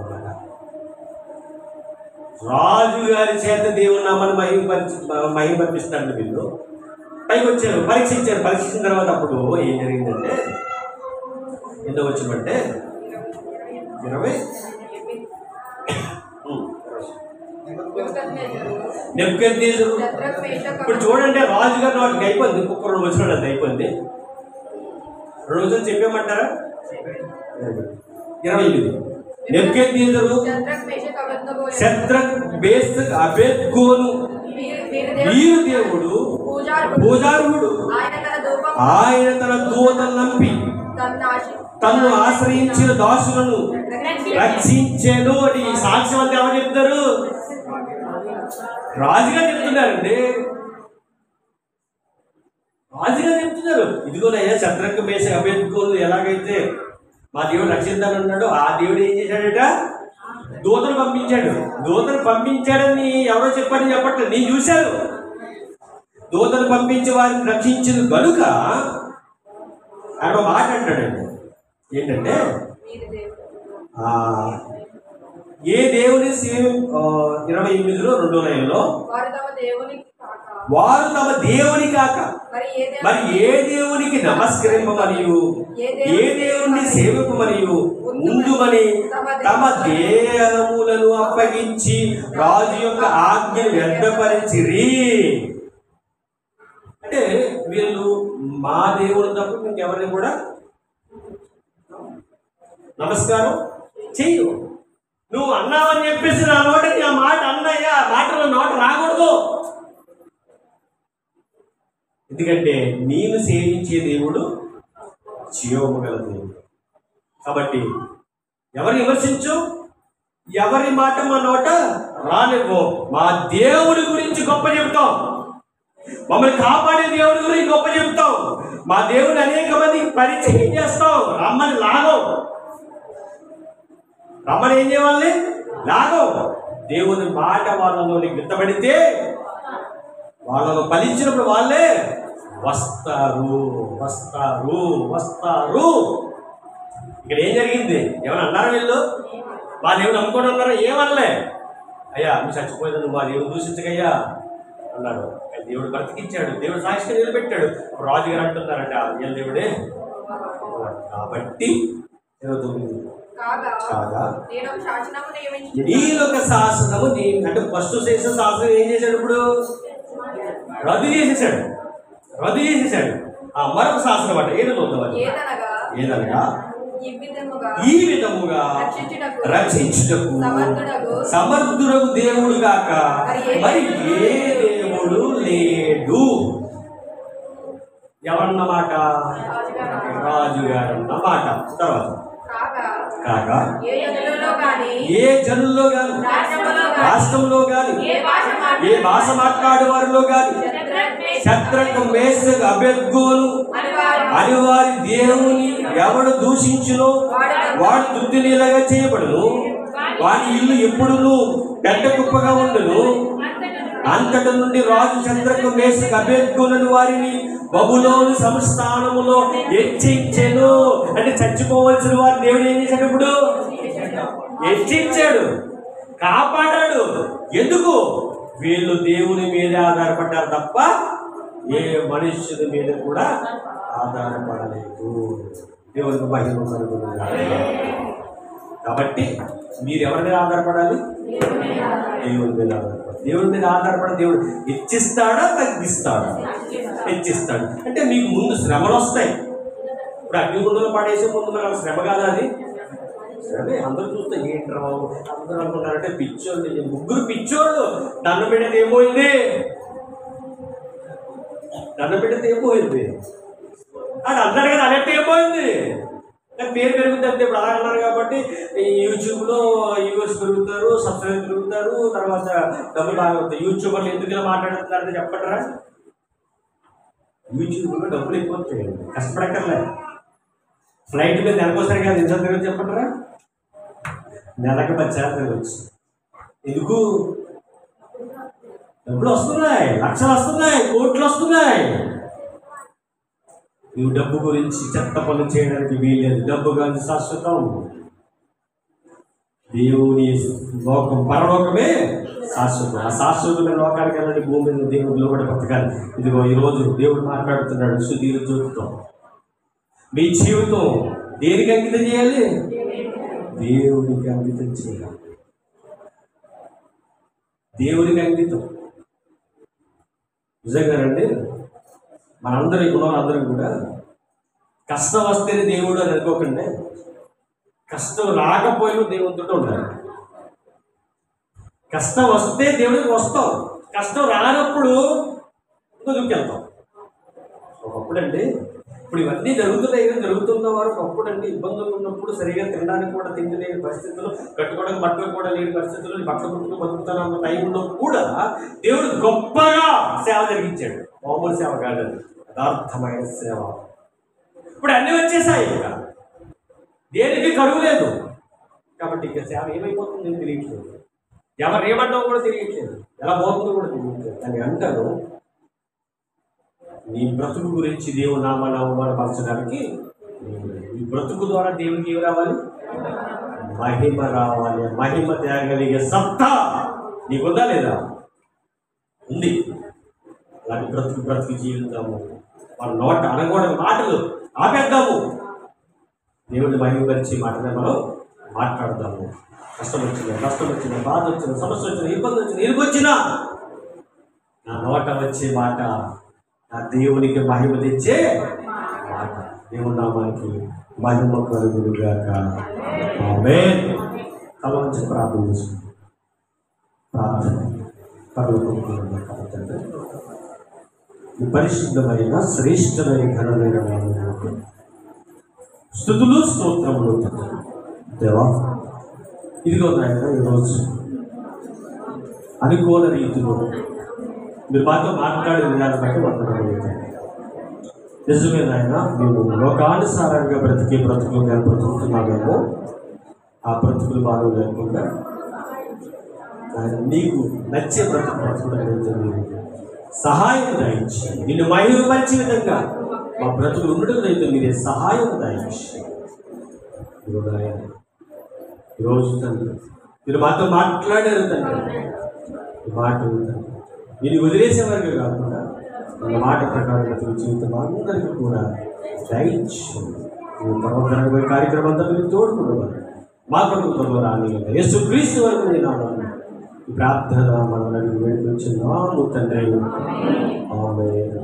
రాజు గారి చేత దేవుని నామాన్ని మహిమపరిపిస్తాడు. వీళ్ళు పైకి వచ్చారు, పరీక్షించారు. పరీక్షించిన తర్వాత అప్పుడు ఏం జరిగిందంటే, ఎందుకు వచ్చిందంటే 20 నెబుకద్నెజరు. ఇప్పుడు చూడండి, రాజుగారి వాటికి అయిపోయింది. ఇంకొక 2 వచనాలు అది అయిపోయింది. 2 వచనాలు చెప్పేయమంటారా? 28 నెబుకద్నెజరు శద్రక్ మేషక్ అబేద్గోను వీరు దేవుడు పూజారుడు. ఆయన తన దూతను నంపి తను ఆశ్రయించిన దాసులను రక్షించాను అని సాక్ష్యం అంతా ఎవరు చెప్తారు? రాజుగా చెప్తున్నారండి. రాజుగా చెప్తున్నారు. ఇదిగోనయ్యా శద్రక్ మేషక్ అబేద్గోను ఎలాగైతే మా దేవుడు రక్షిద్దానన్నాడు, ఆ దేవుడు ఏం చేశాడట? దూతను పంపించాడు. దూతను పంపించాడని ఎవరో చెప్పని చెప్పట్లేదు, నేను చూశాను. దూతను పంపించి వారిని రక్షించిన గనుక ఆయన మాట అంటాడండి. ఏంటంటే, ఏ దేవుని 28లో 2వ లైన్లో వారు తమ దేవుని కాక మరి ఏ దేవునికి నమస్కరింపమనియు ఏ దేవుని సేవకుమనియు ముందుమని తమ దేహములను అప్పగించి రాజు యొక్క ఆజ్ఞ వ్యర్థపరిచిరి. అంటే వీళ్ళు మా దేవుడు తప్ప ఇంకెవరిని కూడా నమస్కారం చెయ్యు. నువ్వు అన్నావని చెప్పేసి నా నోటకి ఆ మాట అన్నయ్యా, మాటలో నోట రాకూడదు. ఎందుకంటే నేను సేవించే దేవుడు జీవముగల దేవుడు. కాబట్టి ఎవరిని విమర్శించు, ఎవరి మాట మా నోట రానివ్వు. మా దేవుడి గురించి గొప్ప చెబుతాం, మమ్మల్ని కాపాడే దేవుడి గురించి గొప్ప చెబుతాం. మా దేవుని అనేక మంది పరిచయం చేస్తాం. రమ్మని లాగం, రమ్మని ఏం చేయాలి? లాగం. దేవుని మాట వాళ్ళలోని విత్తబడితే వాళ్ళను ఫలించినప్పుడు వాళ్ళే వస్తారు వస్తారు వస్తారు. ఇక్కడ ఏం జరిగింది? ఏమన్నా అన్నారా వీళ్ళు? మా దేవుడు నమ్ముకొని అన్నారా? ఏమనలే. అయ్యా నువ్వు చచ్చిపోయినా నువ్వు మా దేవుడు దూషించకయ్యా అన్నాడు. దేవుడు బ్రతికించాడు, దేవుడు సాక్షిగా నిలబెట్టాడు. రాజుగారు అంటున్నారంట వీళ్ళ దేవుడే. కాబట్టి నీలొక శాసనము అంటే ఫస్ట్ చేసిన శాసనం ఏం చేశాడు? ఇప్పుడు రద్దు చేసేసాడు, రద్దు చేసేసాడు. మరొక శాసనం అంట ఏదనగా ఈ విధముగా రక్షించుటకు సమర్థుడకు దేవుడు కాక మరి ఏ దేవుడు లేడు. ఎవరన్నమాట? రాజుగారు అన్నమాట. తర్వాత కాగా ఏ జనుల్లో గాని రాష్ట్రంలో గాని ఏ భాష మాట్లాడే వారిలో గాని శద్రక్ మేషక్ అబేద్గోను అని వారి దేవుని ఎవడు దూషించునో వాడు తుత్తిలీలగా చేయబడును. వారి ఇల్లు ఎప్పుడును పెద్ద కుప్పగా ఉండును. అంతటి నుండి రాజు శద్రక్ మేషక్ అబేద్గోను వారిని బబులోను సంస్థానములో హెచ్చించెను. అంటే చచ్చిపోవలసిన వారు దేవుడు ఏం చేశాడు? ఇప్పుడు హెచ్చించాడు, కాపాడాడు. ఎందుకు? వీళ్ళు దేవుని మీద ఆధారపడ్డారు తప్ప ఏ మనుష్యుని మీద కూడా ఆధారపడలేదు. దేవునికి మహిమ కలుగుతుంది. కాబట్టి మీరు ఎవరి మీద ఆధారపడాలి? దేవుని మీద ఆధారపడాలి. దేవుని మీద ఆధారపడి దేవుడు హెచ్చిస్తాడా తగ్గిస్తాడా? హెచ్చిస్తాడు. అంటే మీకు ముందు శ్రమలు వస్తాయి. ఇప్పుడు అగ్నిగుండంలో పడేసే ముందు మనకు శ్రమ కాదా అది? సరే అందరూ చూస్తే ఏంట్రా అందరూ అనుకుంటారంటే పిచ్చోళ్ళు. 3 పిచ్చోళ్ళు దండం పెట్టేది ఏమోయింది? దండం పెట్టేది ఏమోయింది? అది అందరు కదా అనేట్టు ఏమోయింది? పేరు పెరుగుతుంది అంతే. ఇప్పుడు అలా అన్నారు కాబట్టి యూట్యూబ్లో వ్యూవర్స్ పెరుగుతారు, సబ్స్క్రైబర్ పెరుగుతారు, తర్వాత డబ్బులు బాగా అవుతాయి. యూట్యూబర్లు ఎందుకు ఇలా మాట్లాడుతున్నారంటే చెప్పంటారా? యూట్యూబ్లో డబ్బులు ఎక్కువ వస్తాయి, కష్టపడక్కర్లే. ఫ్లైట్ మీద నెలకోసారి కాదు, ఎంత తిరగచ్చు చెప్పంటారా? నెలకు 10 సార్లు తిరగచ్చు. ఎందుకు? డబ్బులు వస్తున్నాయి, లక్షలు వస్తున్నాయి, కోట్లు వస్తున్నాయి. నువ్వు డబ్బు గురించి చెత్త పనులు చేయడానికి వీల్లేదు. డబ్బు కాదు శాశ్వతం. దేవుని లోకం పరలోకమే శాశ్వతం. ఆ శాశ్వతమైన లోకానికి వెళ్ళండి. భూమి మీద దేవుడిలో కూడా బతకాలి. ఇదిగో ఈరోజు దేవుడు మాట్లాడుతున్నాడు సుధీర్ జ్యోతితో. మీ జీవితం దేనికి అంకితం చేయాలి? దేవునికి అంకితం చేయాలి. దేవునికి అంకితం. నిజంగానండి, మనందరూ ఇక్కడ అందరం కూడా కష్టం వస్తేనే దేవుడు అని అనుకోకండి. కష్టం రాకపోయినా దేవుడితో ఉండాలి. కష్టం వస్తే దేవుడికి వస్తాం, కష్టం రానప్పుడు దూకెళ్తాం. ఒకప్పుడు అండి, ఇప్పుడు ఇవన్నీ జరుగుతున్న వారు ఒకప్పుడు అండి ఇబ్బందులు ఉన్నప్పుడు సరిగా తినడానికి కూడా తిండి లేని పరిస్థితుల్లో, కట్టుకోవడానికి బట్టలు కూడా లేని పరిస్థితుల్లో, బట్టలు కుట్టుకుని బతుకుతున్న టైంలో కూడా దేవుడు గొప్పగా సేవ జరిగించాడు. మామూలు సేవ కాదండి, యథార్థమైన సేవ. ఇప్పుడు అన్నీ వచ్చేసాయి, ఇక దేనికి కరువు లేదు. కాబట్టి ఇక సేవ ఏమైపోతుందో తెలియట్లేదు, ఎవరు ఏమంటామో కూడా తెలియట్లేదు, ఎలా పోతుందో కూడా తెలియట్లేదు. అని అంటారు, నీ బ్రతుకు గురించి దేవుని నామాన్ని అవమానపరచడానికి, నీ బ్రతుకు ద్వారా దేవునికి ఏమి రావాలి? మహిమ రావాలి. మహిమ తేగలిగే సత్తా నీకుందా లేదా? ఉంది. అలాంటి బ్రతుకు జీవితాము మన నోట అనకూడని మాటలు ఆపేద్దాము. దేవుడిని మహిమపరిచి మాటనే మనం మాట్లాడదాము. కష్టం వచ్చిన బాధ వచ్చిన సమస్య వచ్చిన ఇబ్బంది వచ్చిన ఇరుకొచ్చినా నా నోట వచ్చే మాట నా దేవునికి మహిమ తెచ్చే మాట. దేవుని నామానికి మహిమ కలుగునుగాక. ఆమేన్. తల వంచి ప్రార్థన చేసుకుంటాం. ప్రార్థన ఈ పరిశుద్ధమైన శ్రేష్టమైన ఘనమైన నామమునకు స్తుతులు స్తోత్రములు దేవా. ఇదిగో నాయన, ఈరోజు అనుకోని రీతిలో మీరు మాతో మాట్లాడే విధానం బట్టి వందనములు. నిజమే నాయన, మేము లోకానుసారంగా బ్రతుకులు మేము బ్రతుకుతున్నామేమో, ఆ బ్రతుకులు బాగా లేకుండా నీకు నచ్చే బ్రతుకుడు సహాయం దాయించి, నిన్ను మహిమపరిచే విధంగా మా బ్రతుకులు ఉండడం అయితే మీరే సహాయం దాయించి. ఈరోజు తండ్రి మీరు మాతో మాట్లాడారు తండ్రి. ఈ మాట మీరు వదిలేసేవారిగా కాకుండా మన మాట ప్రకారం జీవితం అందరికీ కూడా దయించి పర్వతరంగా కార్యక్రమం అంతా మీరు తోడుకునేవారు. మా ప్రభుత్వంలో రాని యేసుక్రీస్తు వరకు నేను ఈ ప్రార్థన మనం వేడుకొచ్చున్నాము తండ్రి. ఆమేన్.